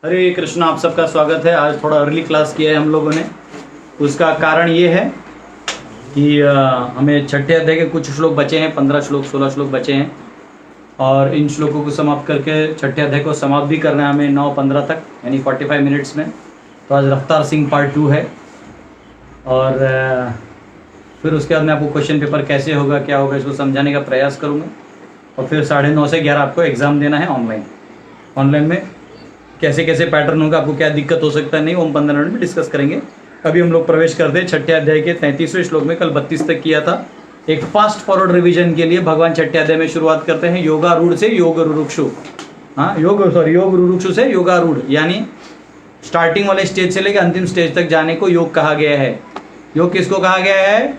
हरे कृष्णा, आप सबका स्वागत है। आज थोड़ा अर्ली क्लास किया है हम लोगों ने। उसका कारण ये है कि हमें छठे अध्याय के कुछ श्लोक बचे हैं, 15 श्लोक 16 श्लोक बचे हैं और इन श्लोकों को समाप्त करके छठे अध्याय को समाप्त भी करना है हमें 9:15 तक, यानी 45 मिनट्स में। तो आज रफ्तार सिंह पार्ट 2 है और फिर उसके बाद मैं आपको क्वेश्चन पेपर कैसे होगा क्या होगा इसको समझाने का प्रयास करूँगा और फिर 9:30 से 11 आपको एग्ज़ाम देना है ऑनलाइन में कैसे कैसे पैटर्न होगा, आपको क्या दिक्कत हो सकता है नहीं, वो हम 15 मिनट में डिस्कस करेंगे। अभी हम लोग प्रवेश करते हैं छठे अध्याय के 33वें श्लोक में। कल 32 तक किया था। एक फास्ट फॉरवर्ड रिवीजन के लिए भगवान छठे अध्याय में शुरुआत करते हैं योगारूढ़ से योग रुरुक्षु। योग रुरुक्षु से योगारूढ़, यानी स्टार्टिंग वाले स्टेज से लेकर अंतिम स्टेज तक जाने को योग कहा गया है। योग किसको कहा गया है?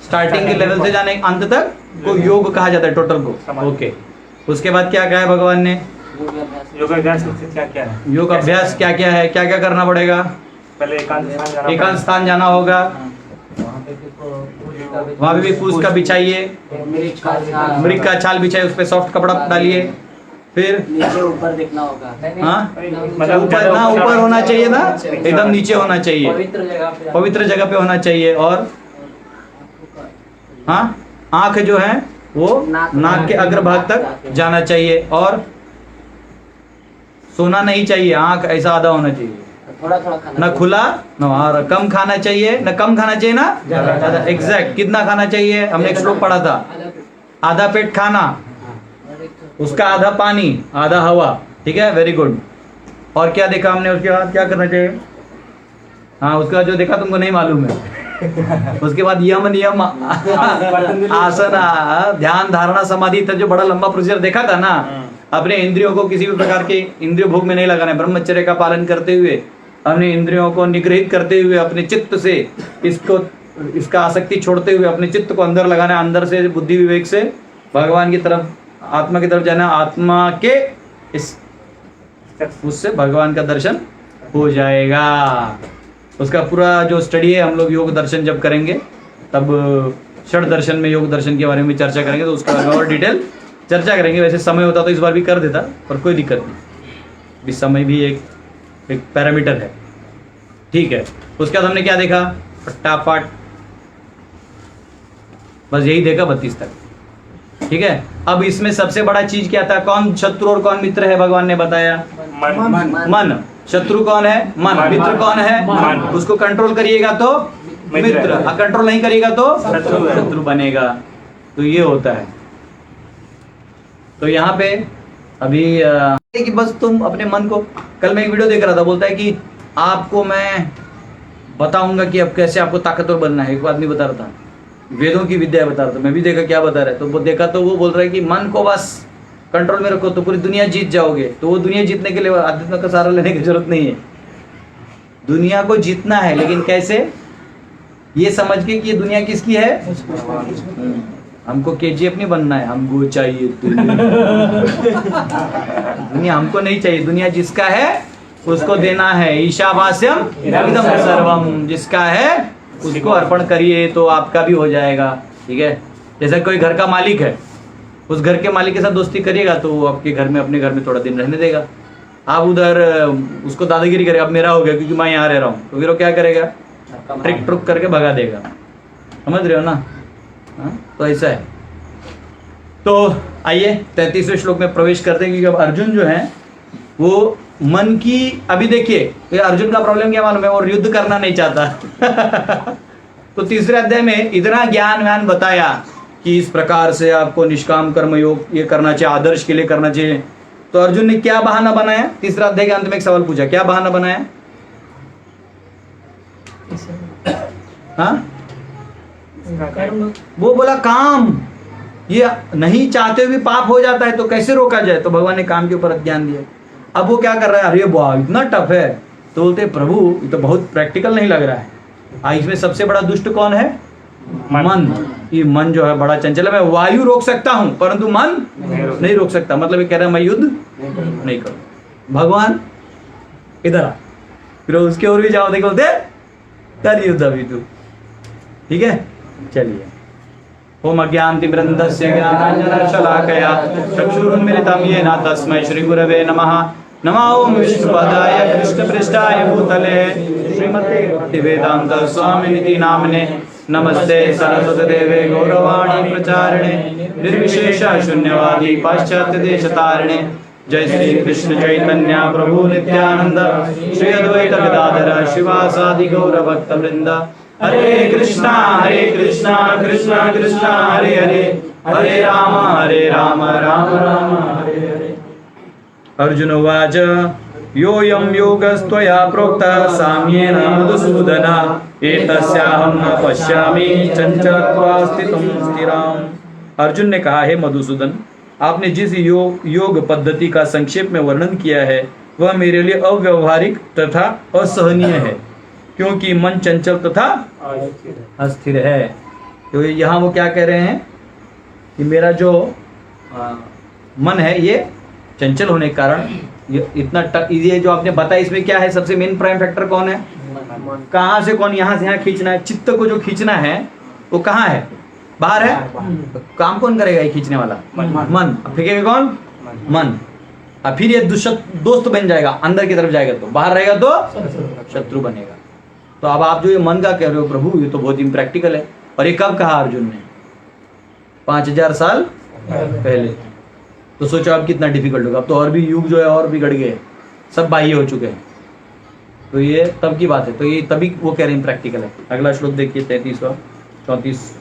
स्टार्टिंग के लेवल से जाने अंत तक को योग कहा जाता है, टोटल को। ओके, उसके बाद क्या कहा है भगवान ने? योग अभ्यास क्या है? योग अभ्यास क्या क्या है, क्या क्या करना पड़ेगा? पहले एकांत स्थान जाना होगा, वहाँ पे भी फूस का बिछाइए, मृग का छाल बिछाइए, उस पर सॉफ्ट कपड़ा डालिए, फिर नीचे ऊपर देखना होगा। हाँ, ऊपर होना चाहिए ना, एकदम नीचे होना चाहिए, पवित्र जगह पे होना चाहिए। और हाँ, आंख जो है वो नाक के अग्रभाग तक जाना चाहिए और सोना नहीं चाहिए, आंख ऐसा आधा होना चाहिए, थोड़ा थोड़ा खाना, ना खुला ना और कम खाना चाहिए, ना कम खाना चाहिए ना ज्यादा। एग्जैक्ट कितना खाना चाहिए? हमने एक श्लोक पढ़ा था, आधा पेट खाना, उसका आधा पानी आधा हवा। ठीक है, वेरी गुड। और क्या देखा हमने? उसके बाद क्या करना चाहिए? हाँ, उसके बाद जो देखा तुमको नहीं मालूम है। उसके बाद यम नियम आसन, ध्यान, धारणा, समाधि तक जो बड़ा लंबा प्रोसीजर देखा था ना। अपने इंद्रियों को किसी भी प्रकार के इंद्रिय भोग में नहीं लगाना है। ब्रह्मचर्य का पालन करते हुए, अपने इंद्रियों को निग्रहित करते हुए, अपने चित्त से इसका आसक्ति छोड़ते हुए अपने चित्त को अंदर लगाना है, अंदर से बुद्धि विवेक से भगवान की तरफ, आत्मा की तरफ जाना। आत्मा के उससे भगवान का दर्शन हो जाएगा। उसका पूरा जो स्टडी है, हम लोग योग दर्शन जब करेंगे तब षड दर्शन में योग दर्शन के बारे में चर्चा करेंगे, तो उसका और डिटेल चर्चा करेंगे। वैसे समय होता तो इस बार भी कर देता, पर कोई दिक्कत नहीं, भी समय भी एक पैरामीटर है। ठीक है, उसके बाद हमने क्या देखा? फटाफट बस यही देखा 32 तक। ठीक है, अब इसमें सबसे बड़ा चीज क्या था? कौन शत्रु और कौन मित्र है? भगवान ने बताया मन। शत्रु कौन है? मन। मित्र कौन है? मन। उसको कंट्रोल करिएगा तो मित्र, कंट्रोल नहीं करिएगा तो शत्रु बनेगा। तो ये होता है। तो यहाँ पे अभी कि बस तुम अपने मन को, कल मैं एक वीडियो देख रहा था, बोलता है कि आपको मैं बताऊंगा कि अब कैसे आपको ताकतवर बनना है। एक आदमी बता रहा था, वेदों की विद्या बता रहा था। मैं भी देखा क्या बता रहा है, तो वो देखा तो वो बोल रहा है कि मन को बस कंट्रोल में रखो तो पूरी दुनिया जीत जाओगे। तो वो दुनिया जीतने के लिए अध्यात्म का सहारा लेने की जरूरत नहीं है। दुनिया को जीतना है, लेकिन कैसे? ये समझ के कि ये दुनिया किसकी है? हमको केजीएफ नहीं बनना है, हमको चाहिए दुनिया हमको नहीं चाहिए। दुनिया जिसका है उसको देना है। ईशावास्यम इदं सर्वम, जिसका है उसको अर्पण करिए तो आपका भी हो जाएगा। ठीक है, जैसे कोई घर का मालिक है, उस घर के मालिक के साथ दोस्ती करिएगा तो वो आपके घर में, अपने घर में थोड़ा दिन रहने देगा। आप उधर उसको दादागिरी करेगा, अब मेरा हो गया क्योंकि मैं यहाँ रह रहा हूँ, तो फिर वो क्या करेगा? ट्रिक ट्रुक करके भगा देगा। समझ रहे हो ना? तो ऐसा है। तो आइए 33वें श्लोक में प्रवेश करते हैं, क्योंकि अब अर्जुन जो है वो मन की, अभी देखिए अर्जुन का प्रॉब्लम क्या मालूम है? और युद्ध करना नहीं चाहता। तो तीसरे अध्याय में इतना ज्ञान बताया कि इस प्रकार से आपको निष्काम कर्म योग ये करना चाहिए, आदर्श के लिए करना चाहिए। तो अर्जुन ने क्या बहाना बनाया? तीसरा अध्याय के अंत में एक सवाल पूछा, क्या बहाना बनाया? हाँ, वो बोला काम, ये नहीं चाहते हुए पाप हो जाता है तो कैसे रोका जाए? तो भगवान ने काम के ऊपर ज्ञान दिया। अब वो क्या कर रहा है? अरे वाह, इतना टफ है। तो बोलते प्रभु ये तो बहुत प्रैक्टिकल नहीं लग रहा है। इसमें सबसे बड़ा दुष्ट कौन है? मन। ये मन जो है बड़ा चंचल है। मैं वायु रोक सकता हूं परंतु मन नहीं रोक सकता। मतलब ये कह रहा है मैं युद्ध नहीं करूं। भगवान इधर आ, फिर उसके और भी जाओ, देखो बोलते कर युद्ध अभी तू। ठीक है, चलिए। ओम अज्ञानतिमिरन्धस्य ज्ञानाञ्जनशलाकया चक्षुरुन्मिलितं येन तस्मै श्रीगुरवे नमः। नमो ओम विष्णुपदाय कृष्णपृष्ठाय भूतले श्रीमते भक्तिवेदांत स्वामिनिति नामने नमस्ते सरस्वती देवे गौरवाणी प्रचारिणे निर्विशेष शून्यवादी पाश्चात्य देशतारिणे जय श्री कृष्ण चैतन्य प्रभु नित्यानंद श्री अद्वैत गदाधर शिवासादि गौर भक्त वृंद हरे कृष्णा कृष्णा कृष्णा हरे हरे हरे राम राम राम हरे हरे। अर्जुन उवाच योऽयं योगस्त्वया प्रोक्तः साम्येन मधुसूदन एतस्याहं न पश्यामि चञ्चलत्वा स्थितं स्थिराम्। अर्जुन ने कहा, हे मधुसूदन, आपने जिस योग पद्धति का संक्षेप में वर्णन किया है वह मेरे लिए अव्यवहारिक तथा असहनीय है, क्योंकि मन चंचल तथा अस्थिर है। तो यहाँ वो क्या कह रहे हैं कि मेरा जो मन है ये चंचल होने के कारण ये इतना ये जो आपने बताया, इसमें क्या है, सबसे मेन प्राइम फैक्टर कौन है, कहाँ से कौन यहाँ से यहाँ खींचना है, चित्त को जो खींचना है वो कहाँ है, बाहर है। तो काम कौन करेगा, ये खींचने वाला मन। अब फेंकेगा कौन, मन। अब फिर ये दोस्त बन जाएगा, अंदर की तरफ जाएगा तो, बाहर रहेगा तो शत्रु बनेगा। तो अब आप जो ये मन का कह रहे हो प्रभु, ये तो बहुत इम्प्रैक्टिकल है। और ये कब कहा अर्जुन ने, 5000 साल पहले। तो सोचो अब कितना डिफिकल्ट होगा। अब तो और भी युग जो है और भी गड़ गए, सब बाह्य हो चुके हैं। तो ये तब की बात है। तो ये तभी वो कह रहे हैं प्रैक्टिकल है। अगला श्लोक देखिए 33-34।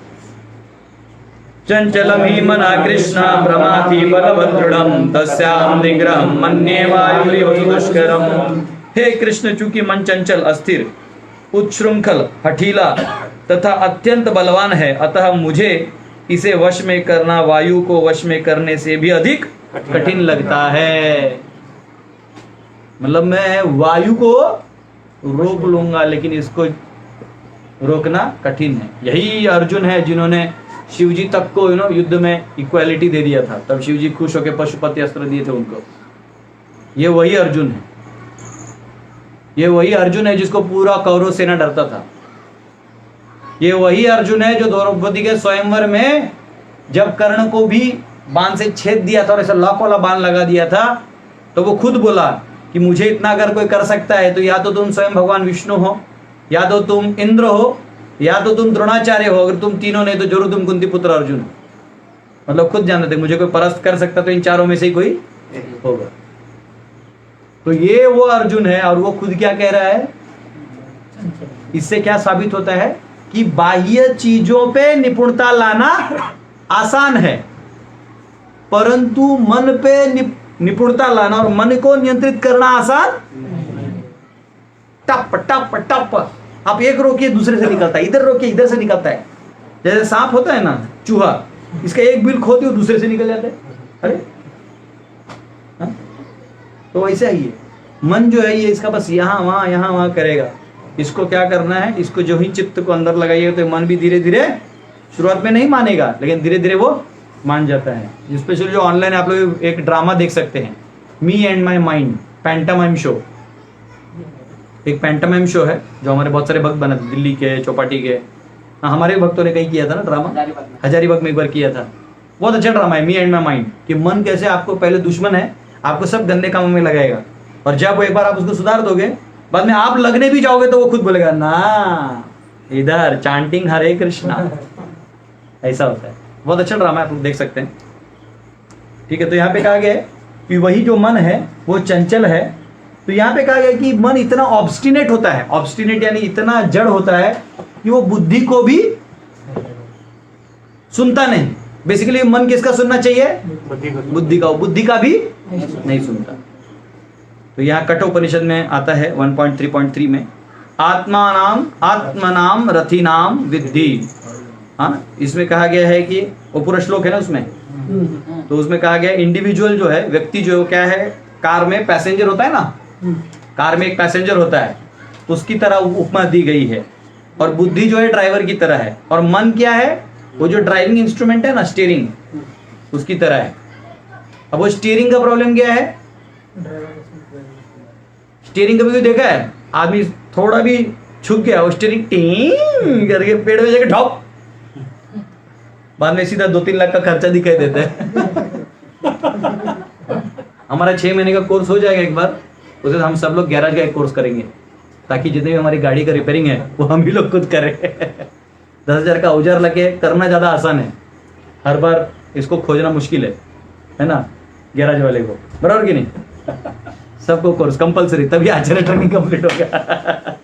चंचलम ही मना कृष्ण प्रमाथि बलवदृढ़ं तस्याहं निग्रहं मन्ये वायुरिव दुष्करम्। हे कृष्ण, चूंकि मन चंचल, अस्थिर, उच्छृंखल, हठीला तथा अत्यंत बलवान है, अतः मुझे इसे वश में करना वायु को वश में करने से भी अधिक कठिन लगता है। मतलब मैं वायु को रोक लूंगा लेकिन इसको रोकना कठिन है। यही अर्जुन है जिन्होंने शिवजी तक को युद्ध में इक्वालिटी दे दिया था। तब शिवजी खुश होकर पशुपति अस्त्र दिए थे उनको। ये वही अर्जुन है, ये वही अर्जुन है जिसको पूरा कौरव सेना डरता था। ये वही अर्जुन है जो द्रौपदी के स्वयंवर में जब कर्ण को भी बाण से छेद दिया था और ऐसा लाख वाला बाण लगा दिया था, तो वो खुद बोला कि मुझे इतना अगर कोई कर सकता है तो या तो तुम स्वयं भगवान विष्णु हो, या तो तुम इंद्र हो, या तो तुम द्रोणाचार्य हो। अगर तुम तीनों नहीं तो जरूर तुम कुंती पुत्र अर्जुन हो। मतलब खुद जानते थे मुझे कोई परास्त कर सकता तो इन चारों में से ही कोई होगा। तो ये वो अर्जुन है। और वो खुद क्या कह रहा है, इससे क्या साबित होता है कि बाह्य चीजों पे निपुणता लाना आसान है, परंतु मन पे निपुणता लाना और मन को नियंत्रित करना आसान। टप टप टप, आप एक रोकिए दूसरे से निकलता है, इधर रोकिए इधर से निकलता है। जैसे सांप होता है ना, चूहा, इसका एक बिल खोती हो दूसरे से निकल जाता है। अरे हा? तो वैसे ही मन जो है ये इसका बस यहाँ वहां करेगा। इसको क्या करना है, इसको जो ही चित्त को अंदर लगाइएगा तो मन भी धीरे धीरे, शुरुआत में नहीं मानेगा लेकिन धीरे धीरे वो मान जाता है। स्पेशली जो ऑनलाइन आप लोग एक ड्रामा देख सकते हैं, me and my mind, pantomime show. एक पैंटामाइम शो है जो हमारे बहुत सारे भक्त बने थे, दिल्ली के, चौपाटी के। हमारे भक्तों ने कहीं किया था ना ड्रामा, हजारीबाग में एक बार किया था। बहुत अच्छा ड्रामा है मी एंड माई माइंड, कि मन कैसे आपको पहले दुश्मन है, आपको सब गंदे कामों में लगाएगा, और जब एक बार आप उसको सुधार दोगे, बाद में आप लगने भी जाओगे तो वो खुद बोलेगा ना इधर चांटिंग हरे कृष्णा। ऐसा होता है। बहुत अच्छा ड्रामा है, आप लोग देख सकते हैं। ठीक है, तो यहाँ पे कहा गया कि वही जो मन है वो चंचल है। तो यहाँ पे कहा गया कि मन इतना ऑब्स्टिनेट होता है, ऑब्स्टिनेट यानी इतना जड़ होता है कि वो बुद्धि को भी सुनता नहीं। बेसिकली मन किसका सुनना चाहिए, बुद्धि का। बुद्धि का भी नहीं सुनता। तो यहाँ कठोपनिषद में आता है 1.3.3 में, आत्मनाम रथिनाम विद्धि। हाँ, इसमें कहा गया है कि वो पूरा श्लोक है ना उसमें, तो उसमें कहा गया इंडिविजुअल जो है, व्यक्ति जो क्या है, कार में पैसेंजर होता है ना, कार में एक पैसेंजर होता है, उसकी तरह उपमा दी गई है। और बुद्धि जो है ड्राइवर की तरह है, और मन क्या है, वो जो ड्राइविंग इंस्ट्रूमेंट है ना, स्टीयरिंग, उसकी तरह है। अब वो स्टीयरिंग का प्रॉब्लम क्या है, स्टीयरिंग कभी देखा है, आदमी थोड़ा भी छुप गया वो स्टीयरिंग टींग करके पेड़ में जाके ढॉप, बाद में सीधा 2-3 लाख का खर्चा दिखाई देता है। हमारा 6 महीने का कोर्स हो जाएगा एक बार, उसके हम सब लोग गैराज का एक कोर्स करेंगे, ताकि जितनी भी हमारी गाड़ी का रिपेयरिंग है वो हम ही लोग खुद करें। 10,000 का औजार लगे करना ज़्यादा आसान है, हर बार इसको खोजना मुश्किल है ना, गैराज वाले को, बराबर कि नहीं? सबको कोर्स कंपलसरी, तभी आचार्य ट्रेनिंग कंप्लीट हो गया।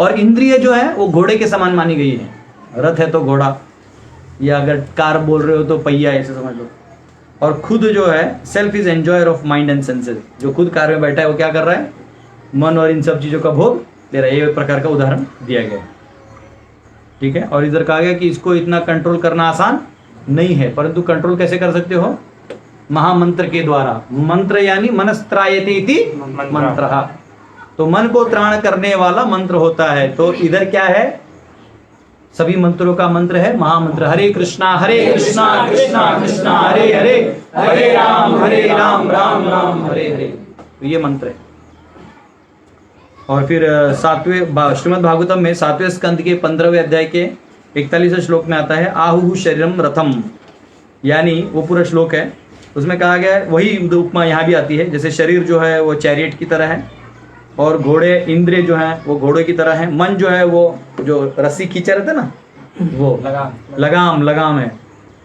और इंद्रिय जो है वो घोड़े के समान मानी गई है, रथ है तो घोड़ा, या अगर कार बोल रहे हो तो पहिया, ऐसे समझ लो। और खुद जो है self is enjoyer of mind and senses, जो खुद कार में बैठा है वो क्या कर रहा है? मन और इन सब चीजों का भोग ले रहा है। ये प्रकार का उदाहरण दिया गया, ठीक है। और इधर कहा गया कि इसको इतना कंट्रोल करना आसान नहीं है, परंतु कंट्रोल कैसे कर सकते हो? महामंत्र के द्वारा। मंत्र यानी मनस्त्रायते इति मंत्रः, तो मन को त्राण करने वाला मंत्र होता है। तो इधर क्या है? सभी मंत्रों का मंत्र है महामंत्र, हरे कृष्णा कृष्णा कृष्णा हरे हरे, हरे राम राम राम हरे हरे। तो ये मंत्र है। और फिर 7वें श्रीमद् भागवतम में 7वें स्कंद के 15वें अध्याय के 41वें श्लोक में आता है आहु शरीरम रथम, यानी वो पूरा श्लोक है, उसमें कहा गया है, वही उपमा यहाँ भी आती है, जैसे शरीर जो है वो चैरियट की तरह है, और घोड़े इंद्रिय जो है वो घोड़े की तरह है, मन जो है वो जो रस्सी खींचा रहता है ना, वो लगाम है,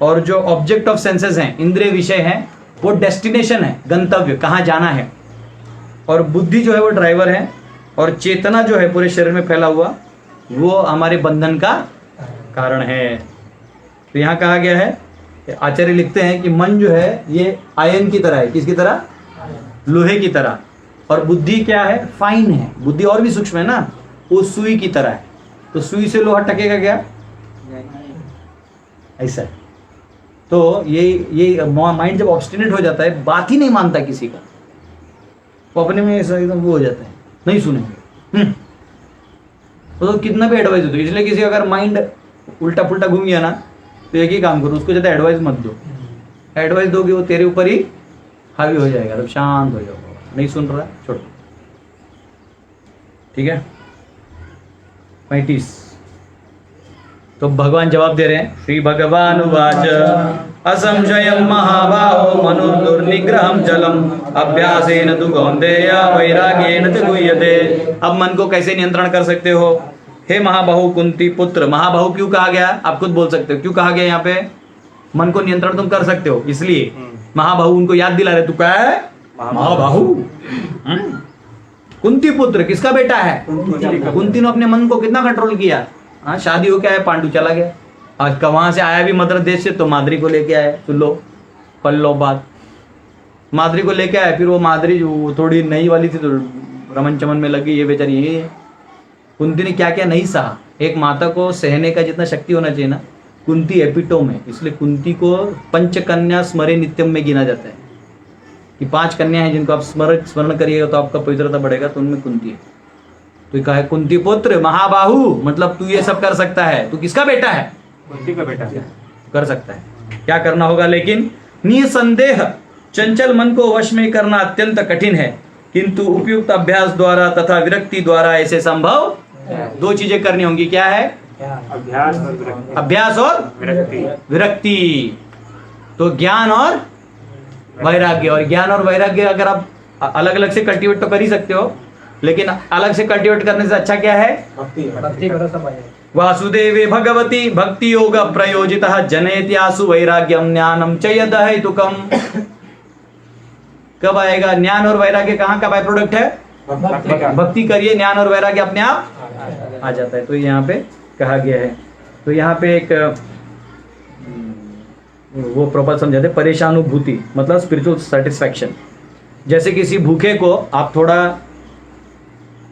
और जो ऑब्जेक्ट ऑफ सेंसेस हैं, इंद्रिय विषय है, वो डेस्टिनेशन है, गंतव्य, कहाँ जाना है, और बुद्धि जो है वो ड्राइवर है, और चेतना जो है पूरे शरीर में फैला हुआ वो हमारे बंधन का कारण है। तो यहाँ कहा गया है, आचार्य लिखते हैं कि मन जो है ये आयन की तरह है, किसकी तरह? लोहे की तरह, और बुद्धि क्या है? फाइन है, बुद्धि और भी सूक्ष्म है ना, वो सुई की तरह है। तो सुई से लोहा टकेगा क्या? ऐसा है। तो ये माइंड जब ऑब्स्टिनेट हो जाता है, बात ही नहीं मानता किसी का, वो अपने में ऐसा एकदम वो हो जाता है, नहीं सुनेंगे। तो कितना भी एडवाइस दो, इसलिए किसी अगर माइंड उल्टा पुल्टा घूम गया ना, तो एक ही काम करो, उसको ज़्यादा एडवाइस मत दो। एडवाइस दोगे वो तेरे ऊपर ही हावी हो जाएगा, तो शांत हो जाओ, नहीं सुन रहा छोड़ो, ठीक है। 35। तो भगवान जवाब दे रहे हैं, श्री भगवान उवाच असंशयं महाबाहो मनुर्दुर्निग्रहं जलम अभ्यासेन तु कौन्तेय वैराग्येन च गुह्यते। अब मन को कैसे नियंत्रण कर सकते हो? हे महाबाहु कुंती पुत्र। महाबाहु क्यों कहा गया? आप खुद बोल सकते हो क्यों कहा गया यहाँ पे? मन को नियंत्रण तुम कर सकते हो इसलिए महाबाहु उनको याद दिला रहे, तू क्या है? महाबाहु। कुंती पुत्र किसका बेटा है? कुंती ने अपने मन को कितना कंट्रोल किया? हाँ, शादी हो क्या है, पांडु चला गया, आज का वहां से आया भी मद्र देश से, तो माद्री को लेके आया। सुन लो, पल लो बात, माद्री को लेके आया, फिर वो माद्री जो थोड़ी नई वाली थी तो रमन चमन में लगी, ये बेचारी ये कुंती ने क्या क्या नहीं सहा। एक माता को सहने का जितना शक्ति होना चाहिए ना, कुंती एपिटोम है, इसलिए कुंती को पंचकन्या स्मरे नित्यम में गिना जाता है कि 5 कन्या हैं जिनको आप स्मरण करिएगा तो आपका पवित्रता बढ़ेगा, तो उनमें कुंती है। तो कहा है कुंती पुत्र महाबाहु, मतलब तू ये सब कर सकता है। तू किसका बेटा है? कुंती का बेटा कर सकता है। क्या करना होगा? लेकिन निसंदेह चंचल मन को वश में करना अत्यंत कठिन है, किंतु उपयुक्त अभ्यास द्वारा तथा विरक्ति द्वारा ऐसे संभव। 2 चीजें करनी होंगी। क्या है? अभ्यास और विरक्ति। तो ज्ञान और वैराग्य। और ज्ञान और वैराग्य अगर आप अलग अलग से कल्टीवेट तो कर ही सकते हो, लेकिन अलग से कल्टीवेट करने से अच्छा क्या है? वासुदेवे भगवती भक्ति योग प्रयोजितः जनयति आसु वैराग्यम ज्ञानम च यदहेतुकम्। कब आएगा ज्ञान और वैराग्य? कहाँ का बाय प्रोडक्ट है? भक्ति करिए, ज्ञान और वैराग्य अपने आप आ जाता है। तो यहाँ पे कहा गया है। तो यहाँ पे एक वो प्रॉपर समझाते, परेशानुभूति मतलब स्पिरिचुअल सेटिस्फैक्शन। जैसे किसी भूखे को आप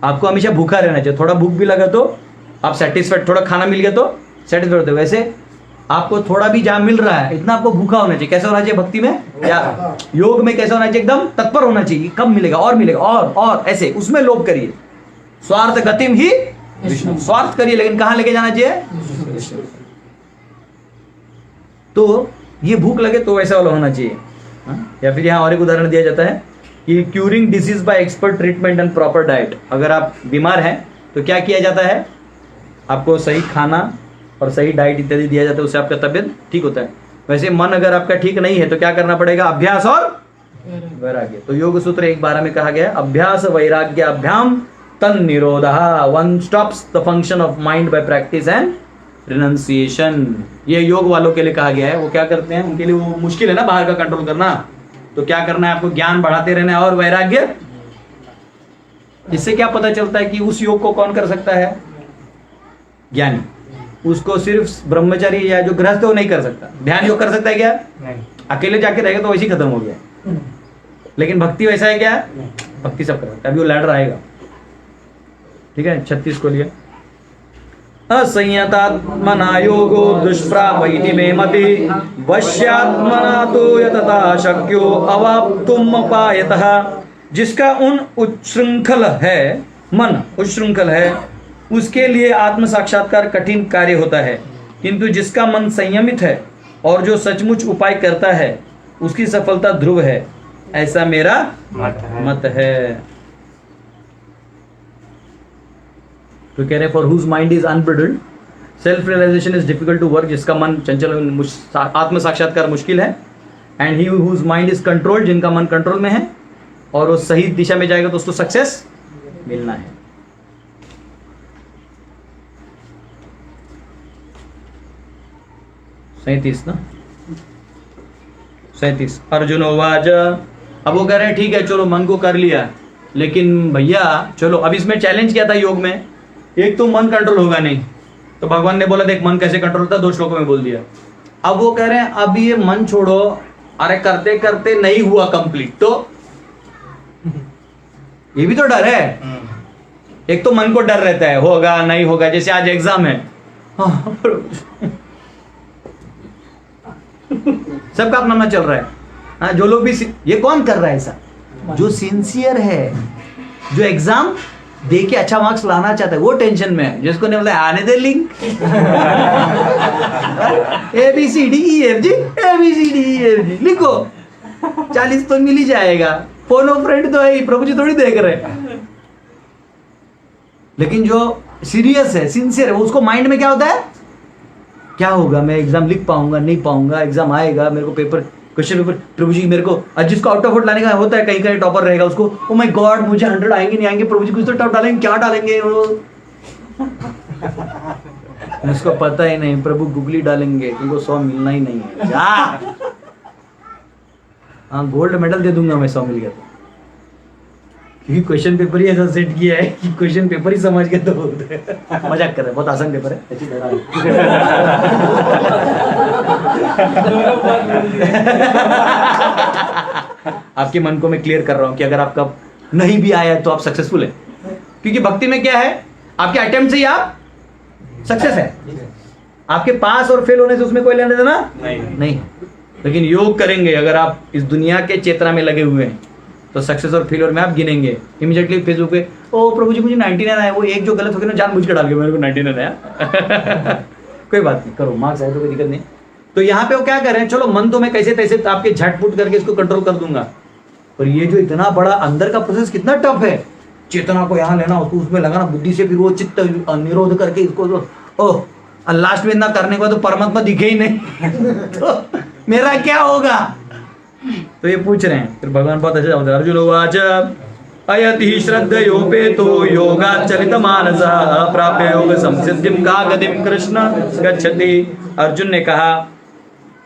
आपको हमेशा भूखा रहना चाहिए, थोड़ा भूख भी लगा तो आप सेटिस्फाइड, थोड़ा खाना मिल गया तो सेटिस्फाइड होते हो। वैसे आपको थोड़ा भी जहाँ मिल रहा है इतना आपको भूखा होना चाहिए। कैसे होना चाहिए? भक्ति में या योग में कैसे होना चाहिए? एकदम तत्पर होना चाहिए, कब मिलेगा और मिलेगा और ऐसे उसमें लोभ करिए। स्वार्थ गतिम ही विष्णु, स्वार्थ करिए लेकिन कहाँ लेके जाना चाहिए? तो ये भूख लगे तो वैसा वाला होना चाहिए। या फिर यहाँ और एक उदाहरण दिया जाता है कि curing disease bye expert treatment and proper diet. अगर आप बीमार हैं तो क्या किया जाता है? आपको सही खाना और सही डाइट इत्यादि दिया जाता है, उससे आपका तबीयत ठीक होता है। वैसे मन अगर आपका ठीक नहीं है तो क्या करना पड़ेगा? अभ्यास और वैराग्य। तो योग सूत्र 1:12 में कहा गया अभ्यास वैराग्याभ्याम तन निरोधः, one stops the function of mind by practice and renunciation. ये योग वालों के लिए कहा गया है। वो क्या करते हैं, उनके लिए वो मुश्किल है ना बाहर का कंट्रोल करना, तो क्या करना है आपको, ज्ञान बढ़ाते रहना है और वैराग्य। इससे क्या पता चलता है कि उस योग को कौन कर सकता है, ज्ञानी। उसको सिर्फ ब्रह्मचारी या जो गृहस्थ वो नहीं कर सकता। ध्यान योग कर सकता है क्या, नहीं। अकेले जाके रहेगा तो वैसे ही खत्म हो गया। लेकिन भक्ति वैसा है क्या, भक्ति सब कर सकता है। अभी वो लैडर आएगा, ठीक है। 36 को लिया असंयतात्मना योगो दुष्प्रापैति मे मति वश्यात्मना तो यतता शक्यो अवाप्तुम उपायतः। जिसका उन उच्छृंखल है, मन उच्छृंखल है, उसके लिए आत्म साक्षात्कार कठिन कार्य होता है, किंतु जिसका मन संयमित है और जो सचमुच उपाय करता है उसकी सफलता ध्रुव है, ऐसा मेरा मत है। तो कह रहे for whose mind is unbridled self realisation is difficult to work. जिसका मन चंचल, आत्म साक्षात्कार मुश्किल है। And he whose mind is controlled, जिनका मन कंट्रोल में है और वो सही दिशा में जाएगा तो उसको सक्सेस मिलना है। सैंतीस ना, 37 अर्जुन उवाच। अब वो कह रहे हैं ठीक है चलो मन को कर लिया, लेकिन भैया चलो अब इसमें चैलेंज किया था योग में, एक तो मन कंट्रोल होगा नहीं, तो भगवान ने बोला देख मन कैसे कंट्रोल होता है, 2 श्लोकों में बोल दिया। अब वो कह रहे हैं अब ये मन छोड़ो, अरे करते करते नहीं हुआ कंप्लीट, तो ये भी तो डर है। एक तो मन को डर रहता है होगा नहीं होगा, जैसे आज एग्जाम है सबका अपना अपना चल रहा है। हाँ, जो लोग भी ये कौन कर रहा है ऐसा, जो सिंसियर है, जो एग्जाम दे के अच्छा मार्क्स लाना चाहता है, वो टेंशन में है। जिसको नहीं बोला आने दे लिंक ABCDEFG ABCDEFG लिखो, 40 तो मिल ही जाएगा। फोन ऑफ फ्रेंड तो है ही, प्रभु जी थोड़ी देख रहे। लेकिन जो सीरियस है, सिंसियर है, उसको माइंड में क्या होता है, क्या होगा, मैं एग्जाम लिख पाऊंगा नहीं पाऊंगा, एग्जाम आएगा मेरे को पेपर क्वेश्चन पेपर, प्रभु जी मेरे को आज जिसको आउट ऑफ आउट लाने का होता है, कहीं कहीं टॉपर रहेगा उसको, ओ माय गॉड मुझे 100 आएंगे नहीं आएंगे, प्रभु जी कुछ तो टॉप डालेंगे, क्या डालेंगे उसको पता ही नहीं, प्रभु गूगली डालेंगे तुमको 100 मिलना ही नहीं है जा। हाँ गोल्ड मेडल दे दूंगा मैं 100 मिल गया तो, क्योंकि क्वेश्चन पेपर ही ऐसा सेट किया है कि क्वेश्चन पेपर ही समझ गए तो मजाक कर रहे हैं, बहुत आसान पेपर है ऐसी आपके मन को मैं क्लियर कर रहा हूं कि अगर आपका नहीं भी आया है तो आप सक्सेसफुल है, क्योंकि भक्ति में क्या है, आपके अटेम्प्ट से ही आप सक्सेस है। आपके पास और फेल होने से उसमें कोई लेना देना नहीं। लेकिन योग करेंगे अगर आप इस दुनिया के चेतना में लगे हुए हैं तो सक्सेस और फेलियर में आप गिनेंगे इमीडिएटली। फेसबुक पे ओ प्रभु जी मुझे 99 आया, वो एक जो गलत हो गया ना जान बुझ के डाल के मेरे को 99 आया कोई बात नहीं, करो मार्क्स आए तो कोई दिक्कत नहीं। तो यहाँ पे वो क्या कर रहे हैं, चलो मन तो मैं कैसे तैसे आपके झटपुट करके इसको कंट्रोल कर दूंगा, पर ये जो इतना बड़ा अंदर का प्रोसेस कितना टफ है, चेतना को यहाँ लेना, उसको उसमें लगाना बुद्धि से, फिर वो चित्त निरोध करके इसको ओह लास्ट में इतना करने के बाद तो परमात्मा दिखे ही नहीं तो मेरा क्या होगा। तो ये पूछ रहे हैं, फिर भगवान बहुत अच्छा होता है। अर्जुन उवाच अयति श्रद्धयोपेतो योगाचलित मानसा अप्राप्य योग संसिद्धिं का गतिं कृष्ण गच्छति। अर्जुन ने कहा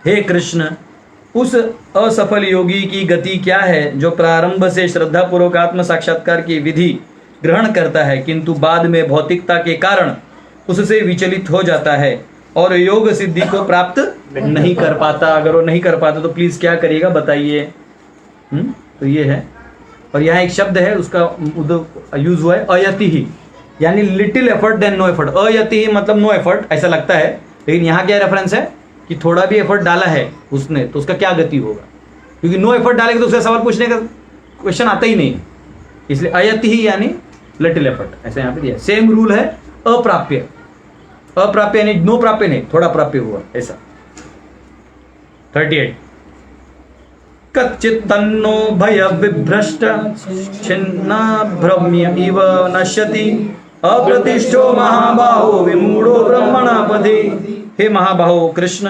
हे कृष्ण, उस असफल योगी की गति क्या है जो प्रारंभ से श्रद्धा पूर्वक आत्म साक्षात्कार की विधि ग्रहण करता है, किंतु बाद में भौतिकता के कारण उससे विचलित हो जाता है और योग सिद्धि को प्राप्त नहीं कर पाता। अगर वो नहीं कर पाता तो प्लीज क्या करिएगा बताइए। तो ये है, और यहाँ एक शब्द है उसका यूज हुआ है अयति ही, यानी little effort then no effort. अयति ही मतलब नो एफर्ट ऐसा लगता है, लेकिन यहाँ क्या रेफरेंस है कि थोड़ा भी एफर्ट डाला है उसने तो उसका क्या गति होगा, क्योंकि नो एफर्ट डालेगा तो उसका सवाल पूछने का क्वेश्चन आता ही नहीं, इसलिए अयति ही यानी लिटिल एफर्ट ऐसा यहाँ पे दिया। सेम रूल है अप्राप्य, अप्राप्य यानी नो प्राप्य नहीं, थोड़ा प्राप्य हुआ ऐसा। 38 कच्चित तन्नो भय विभ्रष्ट छिन्ना भ्रम्य इव नश्यति अप्रतिष्ठो महाबाहो विमूढ़ो ब्रह्मणा पदे। हे महाबाहो कृष्ण,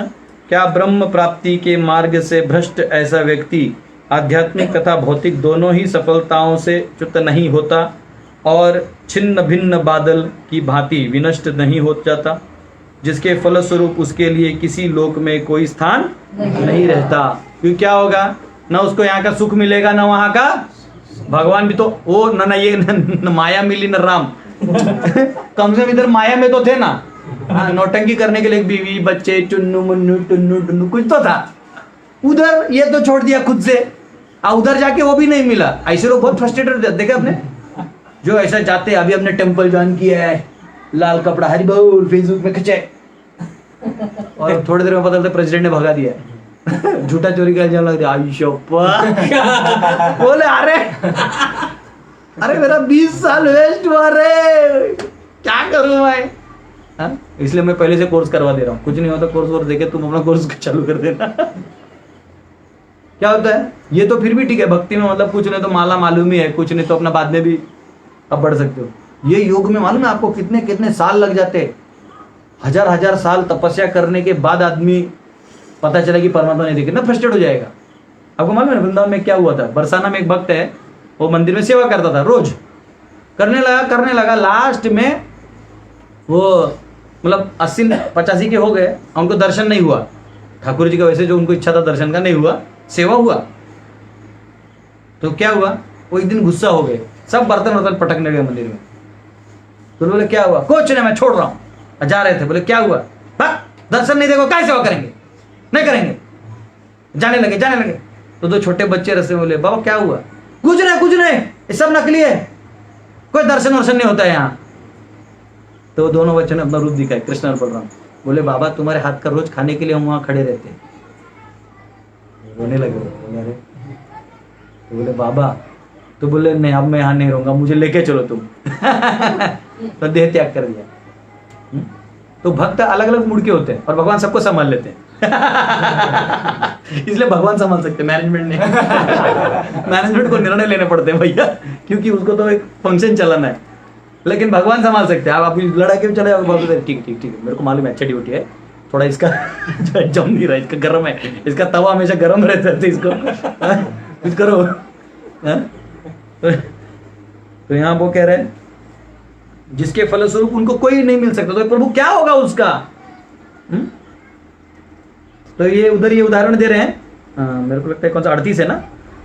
क्या ब्रह्म प्राप्ति के मार्ग से भ्रष्ट ऐसा व्यक्ति आध्यात्मिक तथा भौतिक दोनों ही सफलताओं से च्युत नहीं होता और छिन्न भिन्न बादल की भांति विनष्ट नहीं हो जाता, जिसके फलस्वरूप उसके लिए किसी लोक में कोई स्थान नहीं रहता। क्योंकि क्या होगा, ना उसको यहाँ का सुख मिलेगा ना वहाँ का। भगवान भी तो वो न ये न माया मिली न राम कम से कम इधर माया में तो थे ना। हाँ, नौटंकी करने के लिए बीवी बच्चे चुन्नू मुन्नू टुन्नू टुन्नू कुछ तो था। उधर ये तो छोड़ दिया खुद से, उधर जाके वो भी नहीं मिला। ऐसे लोग बहुत फ्रस्ट्रेटेड देखे आपने, जो ऐसा जाते हैं। अभी हमने टेम्पल ज्वाइन किया है, लाल कपड़ा हरी बोल फेसबुक में खिंचे, और थोड़ी देर में पता चलता प्रेसिडेंट ने भगा दिया झूठा चोरी का इल्जाम लग दिया। बोले अरे मेरा 20 साल वेस्ट हुआ रे, क्या करूं मैं। हाँ? इसलिए मैं पहले से कोर्स करवा दे रहा हूँ। कुछ नहीं होता कोर्स वोर्स देके तुम अपना कोर्स चालू कर देना क्या होता है ये तो फिर भी ठीक है, भक्ति में मतलब कुछ नहीं तो माला मालूम ही है, कुछ नहीं तो अपना बाद में भी अब बढ़ सकते हो। ये योग में मालूम है आपको कितने कितने साल लग जाते, हजार हजार साल तपस्या करने के बाद आदमी पता चला कि परमात्मा नहीं दिखे, कितना फ्रस्ट्रेट हो जाएगा। आपको मालूम है वृंदावन में क्या हुआ था। बरसाना में एक भक्त है, वो मंदिर में सेवा करता था, रोज करने लगा। लास्ट में वो मतलब 80-85 के हो गए, उनको दर्शन नहीं हुआ ठाकुर जी का। वैसे जो उनको इच्छा था दर्शन का नहीं हुआ, सेवा हुआ। तो क्या हुआ, वो एक दिन गुस्सा हो गए, सब बर्तन वर्तन पटकने गए मंदिर में। तो बोले क्या हुआ, कुछ नहीं मैं छोड़ रहा हूँ। जा रहे थे, बोले क्या हुआ, दर्शन नहीं देखो क्या सेवा करेंगे, नहीं करेंगे, जाने लगे। तो दो छोटे बच्चे रस्ते में बोले बाबा क्या हुआ, कुछ नहीं ये सब नकली है, कोई दर्शन वर्शन नहीं होता है यहाँ। तो दोनों बच्चों ने अपना रूप दिखाया, कृष्ण और बलराम। बोले बाबा तुम्हारे हाथ का रोज खाने के लिए हम वहां खड़े रहते हैं। रोने लगे। बोले अरे, तो बोले बाबा, तो बोले नहीं अब मैं यहाँ नहीं रहूंगा, मुझे लेके चलो तुम तो देह त्याग कर दिया। तो भक्त अलग अलग मूड के होते हैं और भगवान सबको संभाल लेते हैं इसलिए भगवान संभाल सकते, मैनेजमेंट नहीं मैनेजमेंट को निर्णय लेने पड़ते हैं भैया, क्योंकि उसको तो एक फंक्शन चलाना है। लेकिन भगवान संभाल सकते हैं। आप लड़ा के चले जाओगे, ठीक मेरे को मालूम है अच्छा ड्यूटी है, थोड़ा इसका जम नहीं रहा, इसका गर्म है, इसका तवा हमेशा गर्म रहता है, तो इसको कुछ करो। तो यहाँ वो कह रहे हैं जिसके फलस्वरूप उनको कोई नहीं मिल सकता, तो प्रभु क्या होगा उसका। तो ये उधर ये उदाहरण दे रहे हैं, मेरे को लगता है कौन सा 38 है ना।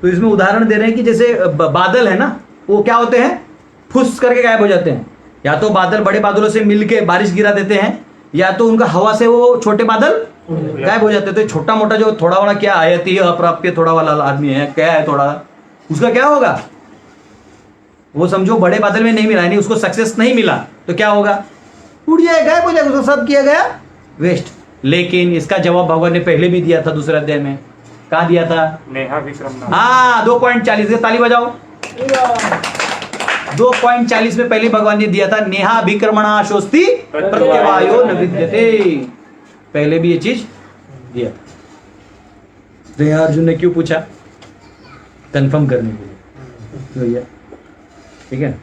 तो इसमें उदाहरण दे रहे हैं कि जैसे बादल है ना, वो क्या होते हैं, फुस करके गायब हो जाते हैं। या तो बादल बड़े बादलों से मिलके बारिश गिरा देते हैं, या तो उनका हवा से वो छोटे बादल गायब हो जाते हैं। तो छोटा मोटा जो थोड़ा वाला क्या आयती है अप्राप्य थोड़ा वाला आदमी है, क्या है थोड़ा, उसका क्या होगा, वो समझो बड़े बादल में नहीं मिला, यानी उसको सक्सेस नहीं मिला, तो क्या होगा, उड़ जाएगा, गायब हो जाएगा, उसको सब किया गया वेस्ट। लेकिन इसका जवाब भगवान ने पहले भी दिया था दूसरे अध्याय में। कहा दिया था, नेहा विक्रम। हाँ 2.40 ताली बजाओ। 2.40 में पहले भगवान ने दिया था, नेहा विक्रमणा शोस्ति प्रत्यवायो न विद्यते। पहले भी ये चीज दिया था। तो यहाँ अर्जुन ने क्यों पूछा, कंफर्म करने के लिए। तो ये ठीक है।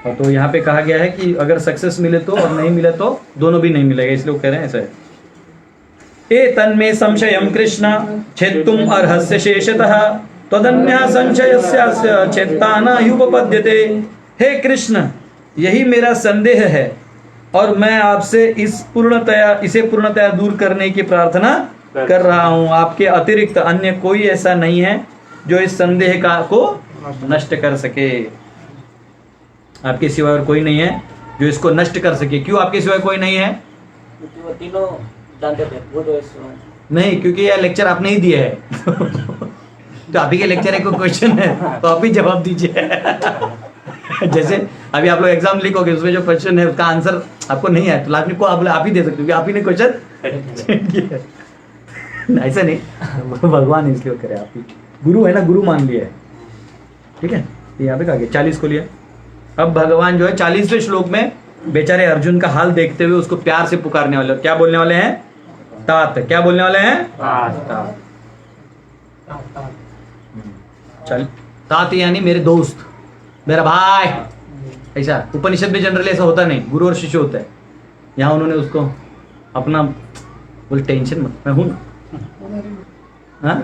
और तो यहाँ पे कहा गया है कि अगर सक्सेस मिले तो और नहीं मिले तो दोनों भी नहीं मिलेगा, इसलिए वो कह रहे हैं ऐसा है। ए तन्मे संशयं कृष्ण छेत्तुम अर्हस्य शेषतः तदन्यः संशयस्य चेत्ताना युपपद्यते। हे कृष्ण, यही मेरा संदेह है और मैं आपसे इसे पूर्णतया दूर करने की प्रार्थना कर रहा हूँ। आपके अतिरिक्त अन्य कोई ऐसा नहीं है जो इस संदेह को नष्ट कर सके। आपके सिवाय और कोई नहीं है जो इसको नष्ट कर सके। क्यों आपके सिवाय कोई नहीं है? वो तीनों जानते थे वो तो नहीं, क्योंकि यह लेक्चर आपने ही दिया है तो आप ही के लेक्चर एक क्वेश्चन है तो आप ही जवाब दीजिए जैसे अभी आप लोग एग्जाम लिखोगे, उसमें जो क्वेश्चन है उसका आंसर आपको नहीं है तो लास्ट को आप ही दे सकते हो, आप ही ने क्वेश्चन ऐसा नहीं भगवान इसलिए करे, आप ही गुरु है ना, गुरु मान लिया है। ठीक है, यहाँ पे कहा गया 40 को लिया। अब भगवान जो है 40वें श्लोक में बेचारे अर्जुन का हाल देखते हुए उसको प्यार से पुकारने वाले, क्या बोलने वाले हैं? तात। क्या बोलने वाले हैं? तात। चल, तात यानी मेरे दोस्त, मेरा भाई। ऐसा उपनिषद में जनरली ऐसा होता नहीं, गुरु और शिष्य होता है। यहाँ उन्होंने उसको अपना बोल टेंशन मत, मैं हूं ना। हाँ?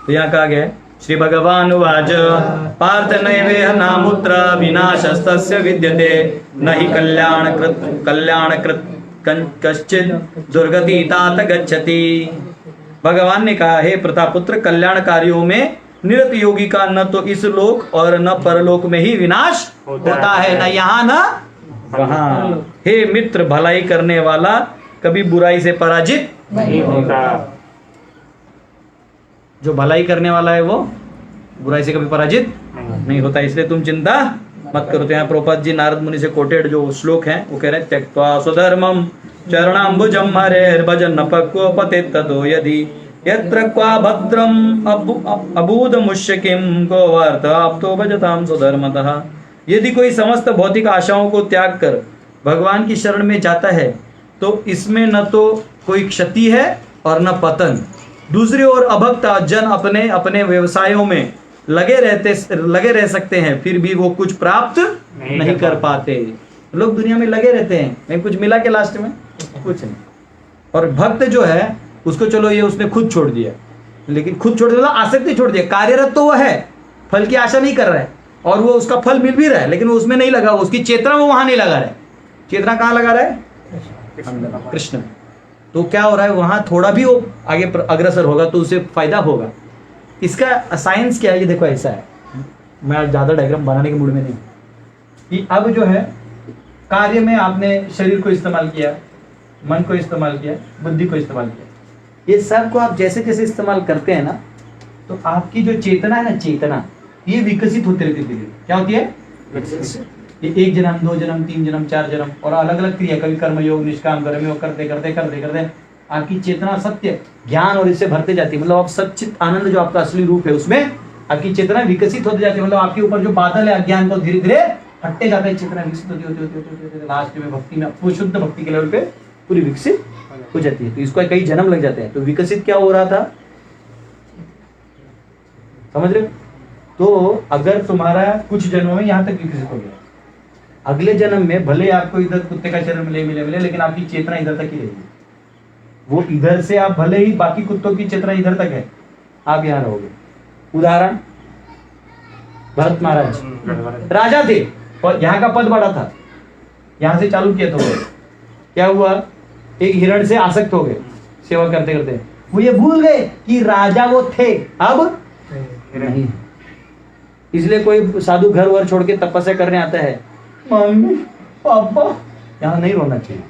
तो यहाँ कहा गया है श्री भगवान उवाच पार्थ नैवेह नामुत्र विनाशस्तस्य विद्यते न हि कल्याणकृत कश्चित् दुर्गति तात गच्छति। भगवान ने कहा, हे प्रतापुत्र, कल्याण कार्यों में निरत योगी का न तो इस लोक और न परलोक में ही विनाश होता है, न यहाँ न वहां। हे मित्र, भलाई करने वाला कभी बुराई से पराजित नहीं होता। जो भलाई करने वाला है वो बुराई से कभी पराजित नहीं होता, इसलिए तुम चिंता मत करो। तो यहाँ प्रभुपाद जी नारद मुनि से कोटेड जो श्लोक है वो कह रहे हैं, त्यक्त्वा स्वधर्मम चरणाम्बुजम हरेर्भजन पक्वपते ततो यदि यत्र क्वा भद्रम अबूद मुष्यकिम को वार्थ आप्तो भजताम स्वधर्मतः। यदि कोई समस्त भौतिक आशाओं को त्याग कर भगवान की शरण में जाता है तो इसमें न तो कोई क्षति है और न पतन। दूसरी ओर अभक्त जन अपने अपने व्यवसायों में लगे रह सकते हैं, फिर भी वो कुछ प्राप्त नहीं कर पाते। लोग दुनिया में लगे रहते हैं, नहीं कुछ मिला के लास्ट में कुछ नहीं। और भक्त जो है उसको चलो ये उसने खुद छोड़ दिया, लेकिन खुद छोड़ दिया आसक्ति छोड़ दिया, कार्यरत तो वो है, फल की आशा नहीं कर रहा है और वो उसका फल मिल भी रहा है, लेकिन वो उसमें नहीं लगा, उसकी चेतना वो वहां नहीं लगा रहा है। चेतना कहाँ लगा रहा है? कृष्ण। तो क्या हो रहा है, वहां थोड़ा भी वो आगे अग्रसर होगा तो उसे फायदा होगा। इसका साइंस क्या है, ये देखो ऐसा है, मैं आज ज्यादा डायग्राम बनाने के मूड में नहीं कि अब जो है कार्य में आपने शरीर को इस्तेमाल किया, मन को इस्तेमाल किया, बुद्धि को इस्तेमाल किया, ये सब को आप जैसे जैसे इस्तेमाल करते हैं ना, तो आपकी जो चेतना है ना, चेतना ये विकसित होती रहती है। क्या होती है? ये 1 जन्म 2 जन्म 3 जन्म 4 जन्म और अलग अलग क्रिया, कभी कर्म योग निष्काम कर्म योग करते करते करते करते आपकी चेतना सत्य ज्ञान और इससे भरते जाती है। मतलब आप सच्चित आनंद जो आपका असली रूप है उसमें आपकी चेतना विकसित होती जाती है। मतलब आपके ऊपर जो बादल है अज्ञान को धीरे धीरे हटते जाता है, चेतना विकसित होती लास्ट में भक्ति में वो शुद्ध भक्ति के लेवल पे पूरी विकसित हो जाती है। तो इसको कई जन्म लग जाते हैं। तो विकसित क्या हो रहा था, समझ रहे? तो अगर तुम्हारा कुछ जन्मों में यहाँ तक विकसित हो गया, अगले जन्म में भले आपको इधर कुत्ते का शरीर मिले, लेकिन आपकी चेतना इधर तक ही रहेगी। वो इधर से आप भले ही बाकी कुत्तों की चेतना इधर तक है, आप यहाँ रहोगे। उदाहरण, भरत महाराज राजा थे और यहाँ का पद बड़ा था, यहाँ से चालू किया तो क्या हुआ, एक हिरण से आसक्त हो गए सेवा करते करते। वो ये भूल गए कि राजा वो थे, अब नहीं। इसलिए कोई साधु घर वर छोड़ के तपस्या करने आता है, मम्मी पापा, यहाँ नहीं रोना चाहिए।